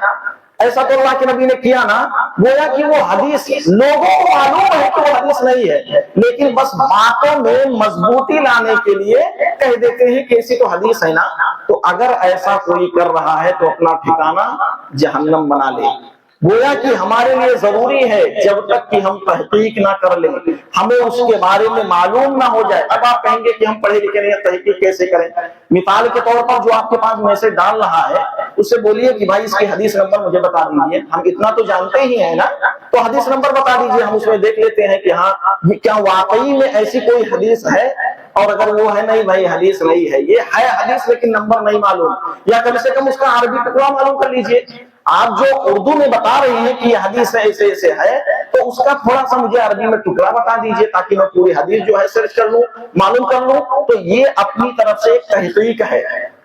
ایسا تو اللہ کے نبی نے کیا نا، گویا کہ وہ حدیث لوگوں کو معلوم ہے کہ وہ حدیث نہیں ہے، لیکن بس باتوں میں مضبوطی لانے کے لیے کہہ دیتے ہیں کہ ایسی تو حدیث ہے نا۔ تو اگر ایسا کوئی کر رہا ہے تو اپنا ٹھکانہ جہنم بنا لے۔ گویا کہ ہمارے لیے ضروری ہے جب تک کہ ہم تحقیق نہ کر لیں، ہمیں اس کے بارے میں معلوم نہ ہو جائے۔ اب آپ کہیں گے کہ ہم پڑھے لکھے نہیں ہیں، تحقیق کیسے کریں؟ مثال کے طور پر جو آپ کے پاس میسج ڈال رہا ہے اس سے بولیے کہ بھائی اس کی حدیث نمبر مجھے بتا دیجیے، ہم اتنا تو جانتے ہی ہیں نا، تو حدیث نمبر بتا دیجیے، ہم اس میں دیکھ لیتے ہیں کہ ہاں یہ کیا واقعی میں ایسی کوئی حدیث ہے، اور اگر وہ ہے نہیں بھائی حدیث نہیں ہے، یہ ہے حدیث لیکن نمبر نہیں معلوم، یا کم سے کم اس کا عربی ٹکڑا معلوم کر لیجیے۔ آپ جو اردو میں بتا رہے ہیں کہ یہ حدیث ایسے ایسے ہے، تو اس کا تھوڑا سا مجھے عربی میں ٹکڑا بتا دیجئے تاکہ میں پوری حدیث جو ہے سرچ کر لوں، معلوم کر لوں۔ تو یہ اپنی طرف سے ایک تحقیق ہے،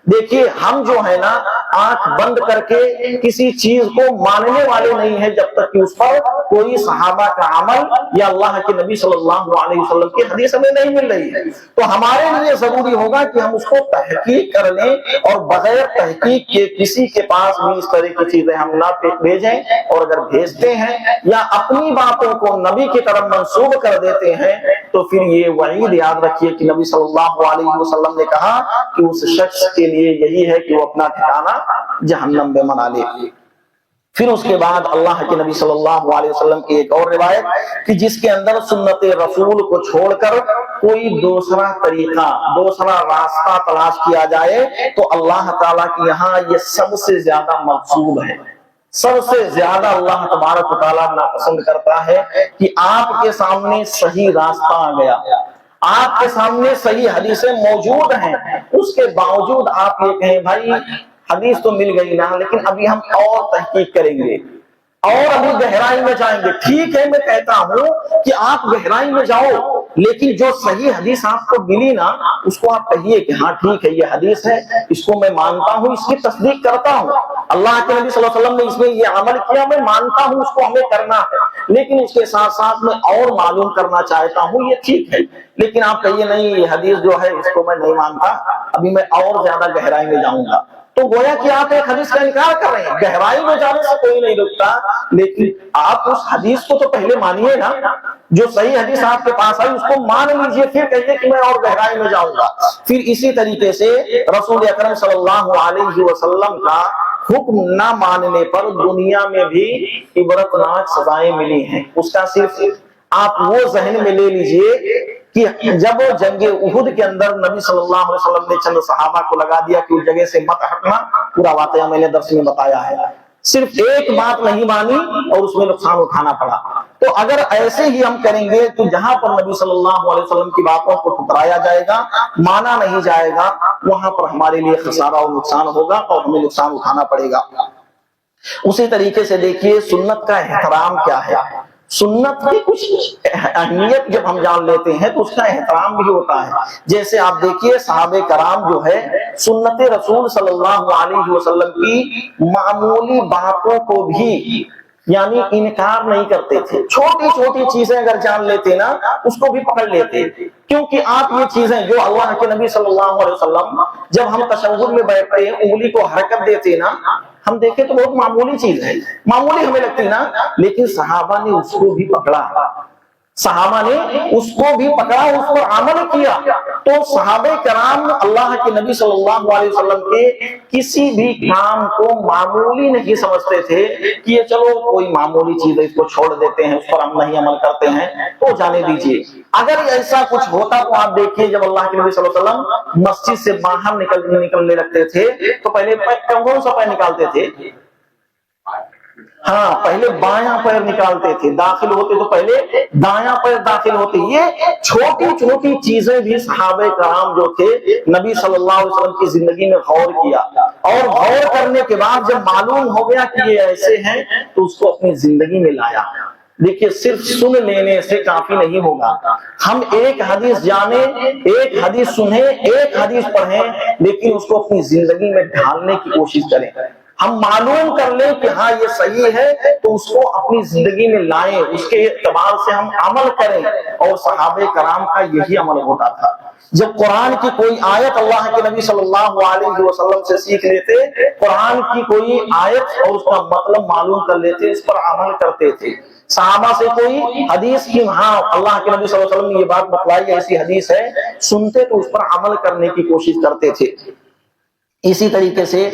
دیکھیے ہم جو ہے نا آنکھ بند کر کے کسی چیز کو ماننے والے نہیں ہیں جب تک کہ اس پر کوئی صحابہ کا عمل یا اللہ کے نبی صلی اللہ علیہ وسلم کی حدیث ہمیں نہیں مل رہی ہے۔ تو ہمارے لیے ضروری ہوگا کہ ہم اس کو تحقیق کر لیں اور بغیر تحقیق کے کسی کے پاس بھی اس طرح کی چیزیں ہم نہ بھیجیں، اور اگر بھیجتے ہیں یا اپنی باتوں کو نبی کی طرف منسوب کر دیتے ہیں تو پھر یہ وعید یاد رکھیے کہ نبی صلی اللہ علیہ وسلم نے کہا کہ اس شخص کے لیے یہی ہے کہ وہ اپنا ٹھکانہ جہنم میں بنا لے۔ پھر اس کے بعد اللہ کے نبی صلی اللہ علیہ وسلم کی ایک اور روایت کہ جس کے اندر سنت رسول کو چھوڑ کر کوئی دوسرا طریقہ، دوسرا راستہ تلاش کیا جائے تو اللہ تعالیٰ کے یہاں یہ سب سے زیادہ مقصود ہے، سب سے زیادہ اللہ تبارک و تعالیٰ ناپسند کرتا ہے کہ آپ کے سامنے صحیح راستہ آ گیا، آپ کے سامنے صحیح حدیثیں موجود ہیں، اس کے باوجود آپ یہ کہیں بھائی حدیث تو مل گئی نا لیکن ابھی ہم اور تحقیق کریں گے اور ابھی گہرائی میں جائیں گے۔ ٹھیک ہے، میں کہتا ہوں کہ آپ گہرائی میں جاؤ، لیکن جو صحیح حدیث آپ کو ملی نا اس کو آپ کہیے کہ ہاں ٹھیک ہے یہ حدیث ہے، اس کو میں مانتا ہوں، اس کی تصدیق کرتا ہوں، اللہ کے نبی صلی اللہ علیہ وسلم نے اس میں یہ عمل کیا، میں مانتا ہوں، اس کو ہمیں کرنا ہے، لیکن اس کے ساتھ ساتھ میں اور معلوم کرنا چاہتا ہوں، یہ ٹھیک ہے۔ لیکن آپ کہیے نہیں یہ حدیث جو ہے اس کو میں نہیں مانتا، ابھی میں اور زیادہ گہرائی میں جاؤں گا، تو گویا کہ آپ ایک حدیث کا انکار کر رہے ہیں۔ گہرائی میں جانے سے کوئی نہیں رکتا، لیکن آپ اس حدیث کو تو پہلے مانیے نا، جو صحیح حدیث آپ کے پاس آئی اس کو مان لیجئے، پھر کہیے کہ میں اور گہرائی میں جاؤں گا۔ پھر اسی طریقے سے رسول اکرم صلی اللہ علیہ وسلم کا حکم نہ ماننے پر دنیا میں بھی عبرتناک سزائیں ملی ہیں۔ اس کا صرف آپ وہ ذہن میں لے لیجئے کہ جب جنگ احد کے اندر نبی صلی اللہ علیہ وسلم نے چند صحابہ کو لگا دیا کہ اس جگہ سے مت ہٹنا، پورا واقعہ میں نے درس میں بتایا ہے، صرف ایک بات نہیں مانی اور اس میں نقصان اٹھانا پڑا۔ تو اگر ایسے ہی ہم کریں گے تو جہاں پر نبی صلی اللہ علیہ وسلم کی باتوں کو ٹھکرایا جائے گا، مانا نہیں جائے گا، وہاں پر ہمارے لیے خسارہ اور نقصان ہوگا اور ہمیں نقصان اٹھانا پڑے گا۔ اسی طریقے سے دیکھیے سنت کا احترام کیا ہے۔ سنت کی کچھ اہمیت جب ہم جان لیتے ہیں تو اس کا احترام بھی ہوتا ہے۔ جیسے آپ دیکھیے صحابہ کرام جو ہے سنت رسول صلی اللہ علیہ وسلم کی معمولی باتوں کو بھی یعنی انکار نہیں کرتے تھے، چھوٹی چھوٹی چیزیں اگر جان لیتے نا اس کو بھی پکڑ لیتے، کیونکہ آپ یہ چیزیں جو اللہ کے نبی صلی اللہ علیہ وسلم جب ہم تشہد میں بیٹھتے ہیں انگلی کو حرکت دیتے نا، ہم دیکھیں تو بہت معمولی چیز ہے، معمولی ہمیں لگتی نا، لیکن صحابہ نے اس کو بھی پکڑا، صحابہ نے اس کو بھی پکڑا، اس پر عمل کیا۔ تو صحابہ کرام اللہ کے نبی صلی اللہ علیہ وسلم کے کسی بھی کام کو معمولی نہیں سمجھتے تھے کہ یہ چلو کوئی معمولی چیز ہے، اس کو چھوڑ دیتے ہیں، اس پر ہم نہیں عمل کرتے ہیں تو جانے دیجیے۔ اگر ایسا کچھ ہوتا تو آپ دیکھیے جب اللہ کے نبی صلی اللہ علیہ وسلم مسجد سے باہر نکلنے لگتے تھے تو پہلے کون سا پیر نکالتے تھے؟ ہاں پہلے بایاں پیر نکالتے تھے، داخل ہوتے تو پہلے دایاں پیر داخل ہوتے۔ یہ چھوٹی چھوٹی چیزیں بھی صحابہ کرام جو تھے نبی صلی اللہ علیہ وسلم کی زندگی میں غور کیا، اور غور کرنے کے بعد جب معلوم ہو گیا کہ یہ ایسے ہیں تو اس کو اپنی زندگی میں لایا۔ دیکھیے صرف سن لینے سے کافی نہیں ہوگا، ہم ایک حدیث جانیں، ایک حدیث سنیں، ایک حدیث پڑھیں، لیکن اس کو اپنی زندگی میں ڈھالنے کی کوشش کریں۔ ہم معلوم کر لیں کہ ہاں یہ صحیح ہے تو اس کو اپنی زندگی میں لائیں، اس کے اعتبار سے ہم عمل کریں، اور صحابہ کرام کا یہی عمل ہوتا تھا۔ جب قرآن کی کوئی آیت اللہ کے نبی صلی اللہ علیہ وسلم سے سیکھ لیتے، قرآن کی کوئی آیت اور اس کا مطلب معلوم کر لیتے، اس پر عمل کرتے تھے۔ صحابہ سے کوئی حدیث کی ہاں اللہ کے نبی صلی اللہ علیہ وسلم نے یہ بات بتلائی ایسی حدیث ہے، سنتے تو اس پر عمل کرنے کی کوشش کرتے تھے۔ اسی طریقے سے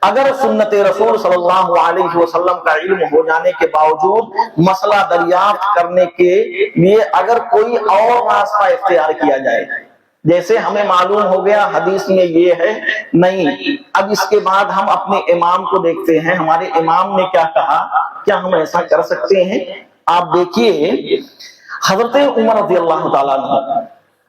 اگر سنت رسول صلی اللہ علیہ وسلم کا علم ہو جانے کے باوجود مسئلہ دریافت کرنے کے لیے اگر کوئی اور راستہ اختیار کیا جائے، جیسے ہمیں معلوم ہو گیا حدیث میں یہ ہے نہیں، اب اس کے بعد ہم اپنے امام کو دیکھتے ہیں ہمارے امام نے کیا کہا، کیا ہم ایسا کر سکتے ہیں؟ آپ دیکھیے حضرت عمر رضی اللہ تعالیٰ عنہ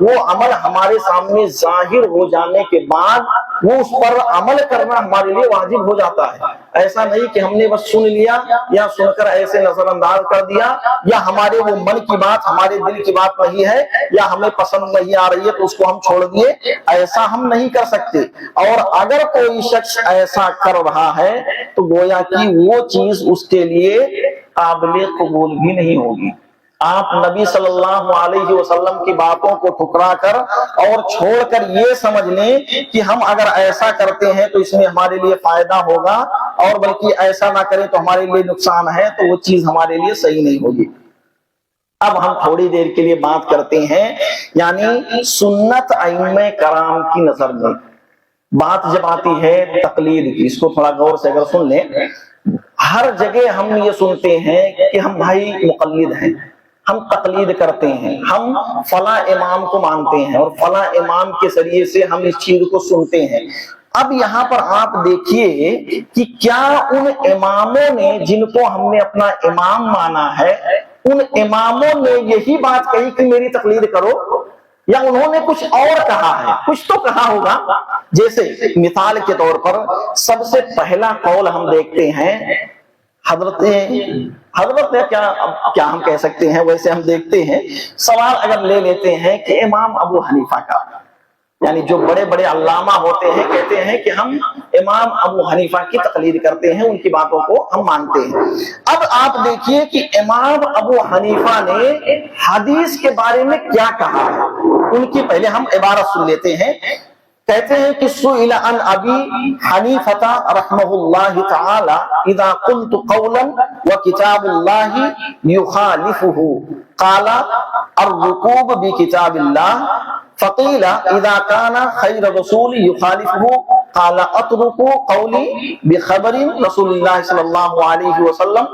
وہ عمل ہمارے سامنے ظاہر ہو جانے کے بعد وہ اس پر عمل کرنا ہمارے لیے واجب ہو جاتا ہے۔ ایسا نہیں کہ ہم نے بس سن لیا یا سن کر ایسے نظر انداز کر دیا، یا ہمارے وہ من کی بات ہمارے دل کی بات نہیں ہے، یا ہمیں پسند نہیں آ رہی ہے تو اس کو ہم چھوڑ دیے، ایسا ہم نہیں کر سکتے۔ اور اگر کوئی شخص ایسا کر رہا ہے تو گویا کہ وہ چیز اس کے لیے قابل قبول بھی نہیں ہوگی۔ آپ نبی صلی اللہ علیہ وسلم کی باتوں کو ٹھکرا کر اور چھوڑ کر یہ سمجھ لیں کہ ہم اگر ایسا کرتے ہیں تو اس میں ہمارے لیے فائدہ ہوگا، اور بلکہ ایسا نہ کریں تو ہمارے لیے نقصان ہے، تو وہ چیز ہمارے لیے صحیح نہیں ہوگی۔ اب ہم تھوڑی دیر کے لیے بات کرتے ہیں یعنی سنت ائمہ کرام کی نظر میں۔ بات جب آتی ہے تقلید کی، اس کو تھوڑا غور سے اگر سن لیں، ہر جگہ ہم یہ سنتے ہیں کہ ہم بھائی مقلد ہیں، ہم تقلید کرتے ہیں، ہم فلاں امام کو مانتے ہیں اور فلاں امام کے ذریعے سے ہم اس چیز کو سنتے ہیں۔ اب یہاں پر آپ دیکھیے کہ کیا ان اماموں نے جن کو ہم نے اپنا امام مانا ہے، ان اماموں نے یہی بات کہی کہ میری تقلید کرو، یا انہوں نے کچھ اور کہا ہے؟ کچھ تو کہا ہوگا۔ جیسے مثال کے طور پر سب سے پہلا قول ہم دیکھتے ہیں حضرت کیا ہم کہہ سکتے ہیں، ویسے ہم دیکھتے ہیں سوال اگر لے لیتے ہیں کہ امام ابو حنیفہ کا، یعنی جو بڑے بڑے علامہ ہوتے ہیں کہتے ہیں کہ ہم امام ابو حنیفہ کی تقلید کرتے ہیں، ان کی باتوں کو ہم مانتے ہیں۔ اب آپ دیکھیے کہ امام ابو حنیفہ نے حدیث کے بارے میں کیا کہا ہے، ان کی پہلے ہم عبارت سن لیتے ہیں۔ کہتے ہیں کہ سئل عن ابی حنیفہ رحمہ اللہ تعالی اذا قلت قولا وکتاب اللہ یخالفہ قال الرکوب بکتاب اللہ فقیل اذا کان خیر رسول یخالفہ قال اترکوا قولی بخبر رسول اللہ صلی اللہ علیہ وسلم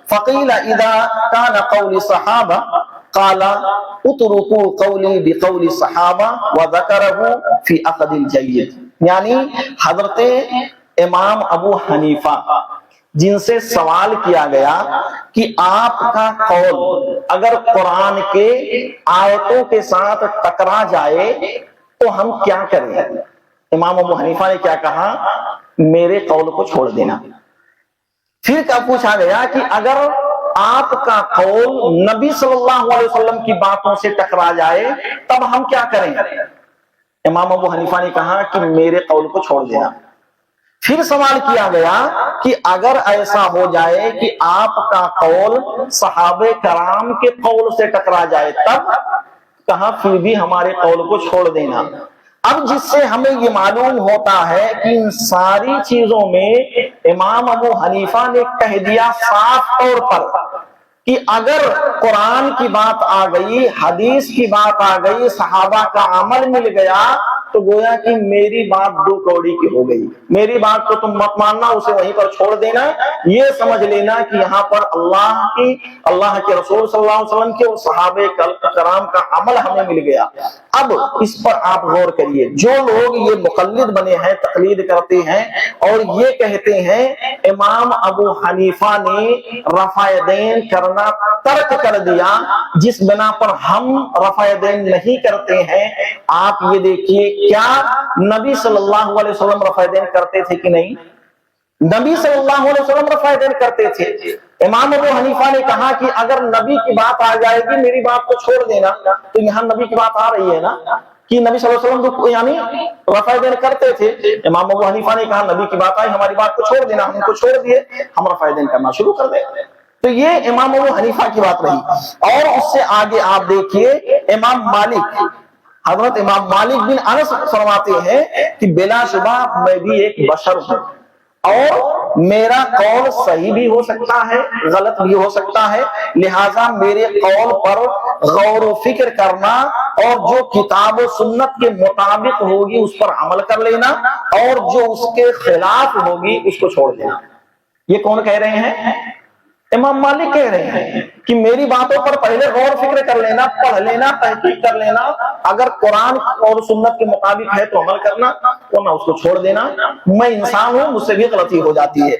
فقیل اذا کان قول صحابہ قال اترکوا قولی بقول صحابہ وذکرہ فی اخذ الجید۔ یعنی حضرت امام ابو حنیفہ جن سے سوال کیا گیا کہ آپ کا قول اگر قرآن کے آیتوں کے ساتھ ٹکرا جائے تو ہم کیا کریں؟ امام ابو حنیفہ نے کیا کہا؟ میرے قول کو چھوڑ دینا۔ پھر کیا پوچھا گیا کہ اگر آپ کا قول نبی صلی اللہ علیہ وسلم کی باتوں سے ٹکرا جائے تب ہم کیا کریں؟ امام ابو حنیفہ نے کہا کہ میرے قول کو چھوڑ دینا۔ پھر سوال کیا گیا کہ اگر ایسا ہو جائے کہ آپ کا قول صحابہ کرام کے قول سے ٹکرا جائے تب کہا پھر بھی ہمارے قول کو چھوڑ دینا۔ اب جس سے ہمیں یہ معلوم ہوتا ہے کہ ان ساری چیزوں میں امام ابو حنیفہ نے کہہ دیا صاف طور پر کہ اگر قرآن کی بات آ گئی، حدیث کی بات آ گئی، صحابہ کا عمل مل گیا تو گویا کہ میری بات دو کوڑی کی ہو گئی، میری بات کو تم مت ماننا، اسے وہیں پر چھوڑ دینا۔ یہ سمجھ لینا کہ یہاں پر اللہ کے رسول صلی اللہ علیہ وسلم کے اور صحابہ کرام کا عمل ہمیں مل گیا۔ اب اس پر آپ غور کریے، جو لوگ یہ مقلد بنے ہیں، تقلید کرتے ہیں اور یہ کہتے ہیں امام ابو حنیفہ نے رفع دین کرنا ترک کر دیا، جس بنا پر ہم رفع دین نہیں کرتے ہیں، آپ یہ دیکھیے کیا نبی صلی اللہ علیہ وسلم رفع دین کرتے تھے کہ نہیں؟ نبی صلی اللہ علیہ وسلم رفع دین کرتے تھے۔ امام ابو حنیفہ نے کہا کہ اگر نبی کی بات آ جائے گی میری بات کو چھوڑ دینا، تو یہاں نبی کی بات آ رہی ہے نا کہ نبی صلی اللہ علیہ وسلم یعنی رفع دین کرتے تھے۔ امام ابو حنیفہ نے کہا نبی کی بات آئی، ہماری بات کو چھوڑ دینا، ہم کو چھوڑ دیے، ہم رفع دین کرنا شروع کر دیں۔ تو یہ امام ابو حنیفہ کی بات رہی۔ اور اس سے آگے آپ دیکھیے امام مالک، حضرت امام مالک بن انس فرماتے ہیں کہ بلا شبہ میں بھی ایک بشر ہوں اور میرا قول صحیح بھی ہو سکتا ہے، غلط بھی ہو سکتا ہے، لہٰذا میرے قول پر غور و فکر کرنا اور جو کتاب و سنت کے مطابق ہوگی اس پر عمل کر لینا اور جو اس کے خلاف ہوگی اس کو چھوڑ دینا۔ یہ کون کہہ رہے ہیں؟ امام مالک کہہ رہے ہیں کہ میری باتوں پر پہلے غور فکر کر لینا، پڑھ لینا، تحقیق کر لینا، اگر قرآن اور سنت کے مطابق ہے تو عمل کرنا ورنہ اس کو چھوڑ دینا۔ میں انسان ہوں، مجھ سے بھی غلطی ہو جاتی ہے۔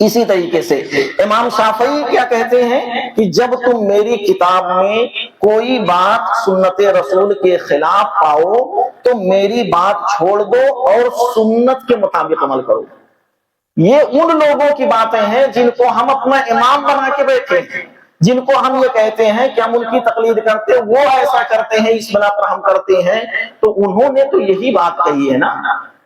اسی طریقے سے امام شافعی کیا کہتے ہیں کہ جب تم میری کتاب میں کوئی بات سنت رسول کے خلاف پاؤ تو میری بات چھوڑ دو اور سنت کے مطابق عمل کرو۔ یہ ان لوگوں کی باتیں ہیں جن کو ہم اپنا امام بنا کے بیٹھے ہیں، جن کو ہم یہ کہتے ہیں کہ ہم ان کی تقلید کرتے، وہ ایسا کرتے ہیں اس بنا پر ہم کرتے ہیں۔ تو انہوں نے تو یہی بات کہی ہے نا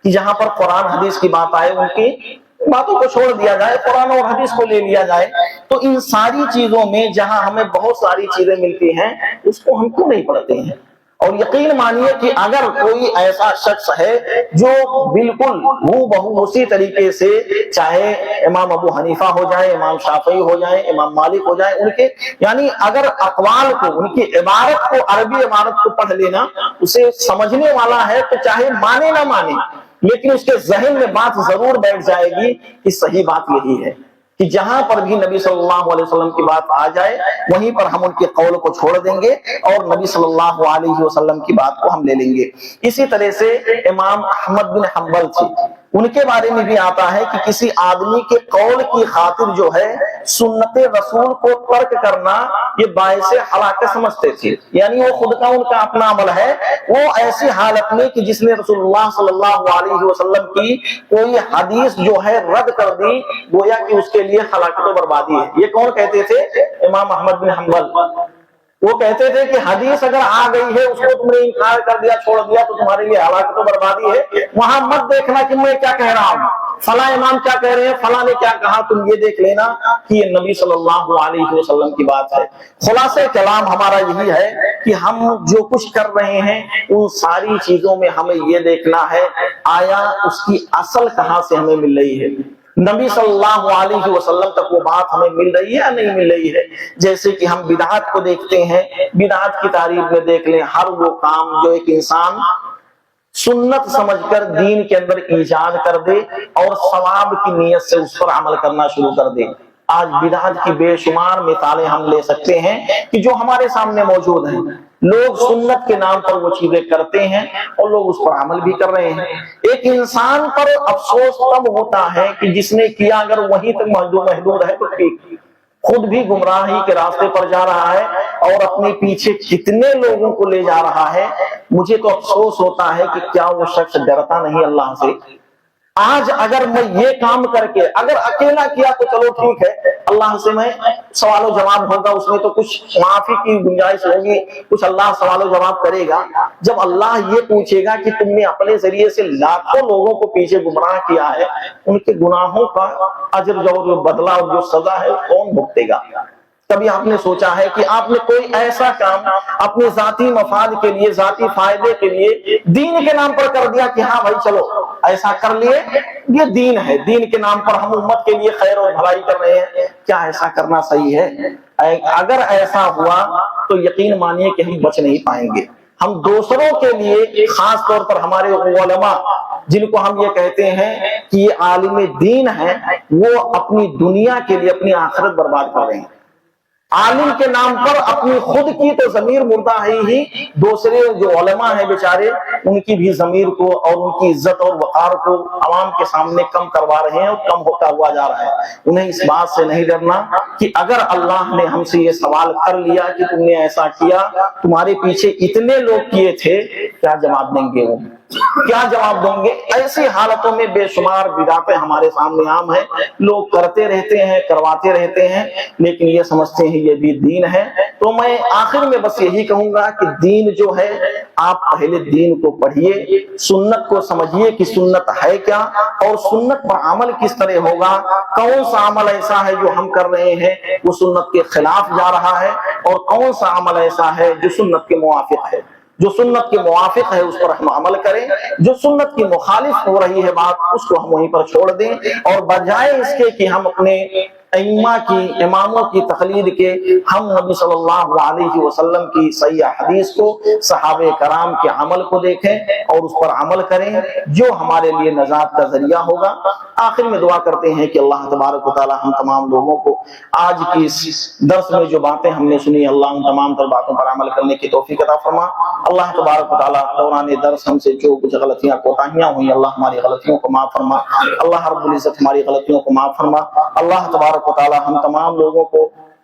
کہ جہاں پر قرآن حدیث کی بات آئے ان کی باتوں کو چھوڑ دیا جائے، قرآن اور حدیث کو لے لیا جائے۔ تو ان ساری چیزوں میں جہاں ہمیں بہت ساری چیزیں ملتی ہیں اس کو ہم کیوں نہیں پڑھتے ہیں؟ اور یقین مانیے کہ اگر کوئی ایسا شخص ہے جو بالکل ہو بہو اسی طریقے سے، چاہے امام ابو حنیفہ ہو جائے، امام شافعی ہو جائے، امام مالک ہو جائے، ان کے یعنی اگر اقوال کو، ان کی عبارت کو، عربی عبارت کو پڑھ لینا اسے سمجھنے والا ہے تو چاہے مانے نہ مانے لیکن اس کے ذہن میں بات ضرور بیٹھ جائے گی کہ صحیح بات یہی ہے کہ جہاں پر بھی نبی صلی اللہ علیہ وسلم کی بات آ جائے وہیں پر ہم ان کے قول کو چھوڑ دیں گے اور نبی صلی اللہ علیہ وسلم کی بات کو ہم لے لیں گے۔ اسی طرح سے امام احمد بن حنبل تھے، ان کے بارے میں بھی آتا ہے کہ کسی آدمی کے قول کی خاطر جو ہے سنت رسول کو ترک کرنا یہ باعث ہلاکت سمجھتے تھے، یعنی وہ خود کا ان کا اپنا عمل ہے، وہ ایسی حالت میں کہ جس نے رسول اللہ صلی اللہ علیہ وسلم کی کوئی حدیث جو ہے رد کر دی گویا کہ اس کے لیے ہلاکت و بربادی ہے۔ یہ کون کہتے تھے؟ امام احمد بن حنبل۔ وہ کہتے تھے کہ حدیث اگر آ گئی ہے اس کو تم نے انکار کر دیا، چھوڑ دیا تو تمہارے لیے ہلاکت و بربادی ہے۔ وہاں مت دیکھنا کہ میں کیا کہہ رہا ہوں، فلاں امام کیا کہہ رہے ہیں، فلاں نے کیا کہا، تم یہ دیکھ لینا کہ یہ نبی صلی اللہ علیہ وسلم کی بات ہے۔ خلاصہ کلام ہمارا یہی ہے کہ ہم جو کچھ کر رہے ہیں ان ساری چیزوں میں ہمیں یہ دیکھنا ہے آیا اس کی اصل کہاں سے ہمیں مل رہی ہے، نبی صلی اللہ علیہ وسلم تک وہ بات ہمیں مل رہی ہے یا نہیں مل رہی ہے۔ جیسے کہ ہم بدعات کو دیکھتے ہیں، بدعات کی تعریف میں دیکھ لیں، ہر وہ کام جو ایک انسان سنت سمجھ کر دین کے اندر ایجاد کر دے اور ثواب کی نیت سے اس پر عمل کرنا شروع کر دے۔ آج بدعات کی بے شمار مثالیں ہم لے سکتے ہیں کہ جو ہمارے سامنے موجود ہیں، لوگ سنت کے نام پر وہ چیزیں کرتے ہیں اور لوگ اس پر عمل بھی کر رہے ہیں۔ ایک انسان پر افسوس تب ہوتا ہے کہ جس نے کیا اگر وہیں تک محدود ہے تو ٹھیک، خود بھی گمراہی کے راستے پر جا رہا ہے اور اپنے پیچھے کتنے لوگوں کو لے جا رہا ہے۔ مجھے تو افسوس ہوتا ہے کہ کیا وہ شخص ڈرتا نہیں اللہ سے؟ آج اگر میں یہ کام کر کے اگر اکیلا کیا تو چلو ٹھیک ہے، اللہ سے میں سوال و جواب ہوگا، اس میں تو کچھ معافی کی گنجائش ہوگی، کچھ اللہ سوال و جواب کرے گا۔ جب اللہ یہ پوچھے گا کہ تم نے اپنے ذریعے سے لاکھوں لوگوں کو پیچھے گمراہ کیا ہے، ان کے گناہوں کا اجر جو بدلہ اور جو سزا ہے وہ کون بھگتے گا؟ کبھی آپ نے سوچا ہے کہ آپ نے کوئی ایسا کام اپنے ذاتی مفاد کے لیے، ذاتی فائدے کے لیے دین کے نام پر کر دیا کہ ہاں بھائی چلو ایسا کر لیے، یہ دین ہے، دین کے نام پر ہم امت کے لیے خیر اور بھلائی کر رہے ہیں، کیا ایسا کرنا صحیح ہے؟ اگر ایسا ہوا تو یقین مانیے کہ ہم بچ نہیں پائیں گے۔ ہم دوسروں کے لیے، خاص طور پر ہمارے علماء جن کو ہم یہ کہتے ہیں کہ یہ عالم دین ہے، وہ اپنی دنیا کے لیے اپنی آخرت برباد کر رہے ہیں۔ عالم کے نام پر اپنی خود کی تو ضمیر مردہ ہے ہی، دوسرے جو علماء ہیں بیچارے ان کی بھی ضمیر کو اور ان کی عزت اور وقار کو عوام کے سامنے کم کروا رہے ہیں اور کم ہوتا ہوا جا رہا ہے۔ انہیں اس بات سے نہیں ڈرنا کہ اگر اللہ نے ہم سے یہ سوال کر لیا کہ تم نے ایسا کیا، تمہارے پیچھے اتنے لوگ کیے تھے، کیا جواب دیں گے وہ؟ کیا جواب دیں گے؟ ایسی حالتوں میں بے شمار بدعتیں ہمارے سامنے عام ہیں، لوگ کرتے رہتے ہیں، کرواتے رہتے ہیں، لیکن یہ سمجھتے ہیں یہ بھی دین ہے۔ تو میں آخر میں بس یہی کہوں گا کہ دین جو ہے، آپ پہلے دین کو پڑھیے، سنت کو سمجھیے کہ سنت ہے کیا اور سنت پر عمل کس طرح ہوگا، کون سا عمل ایسا ہے جو ہم کر رہے ہیں وہ سنت کے خلاف جا رہا ہے اور کون سا عمل ایسا ہے جو سنت کے موافق ہے۔ جو سنت کے موافق ہے اس پر ہم عمل کریں، جو سنت کی مخالف ہو رہی ہے بات اس کو ہم وہیں پر چھوڑ دیں، اور بجائے اس کے کہ ہم اپنے ائمہ کی، اماموں کی تقلید کے، ہم نبی صلی اللہ علیہ وسلم کی صحیح حدیث کو، صحابہ کرام کے عمل کو دیکھیں اور اس پر عمل کریں جو ہمارے لیے نجات کا ذریعہ ہوگا۔ آخر میں دعا کرتے ہیں کہ اللہ تبارک و تعالی ہم تمام لوگوں کو آج کی اس درس میں جو باتیں ہم نے سنی، اللہ ان تمام تر باتوں پر عمل کرنے کی توفیق عطا فرما۔ اللہ تبارک و تعالی دوران درس ہم سے جو کچھ غلطیاں کوتاہیاں ہوئی، اللہ ہماری غلطیوں کو معاف فرما، اللہ رب العزت ہماری غلطیوں کو معاف فرما۔ اللہ تبارک و تعالی ہم تمام لوگوں کو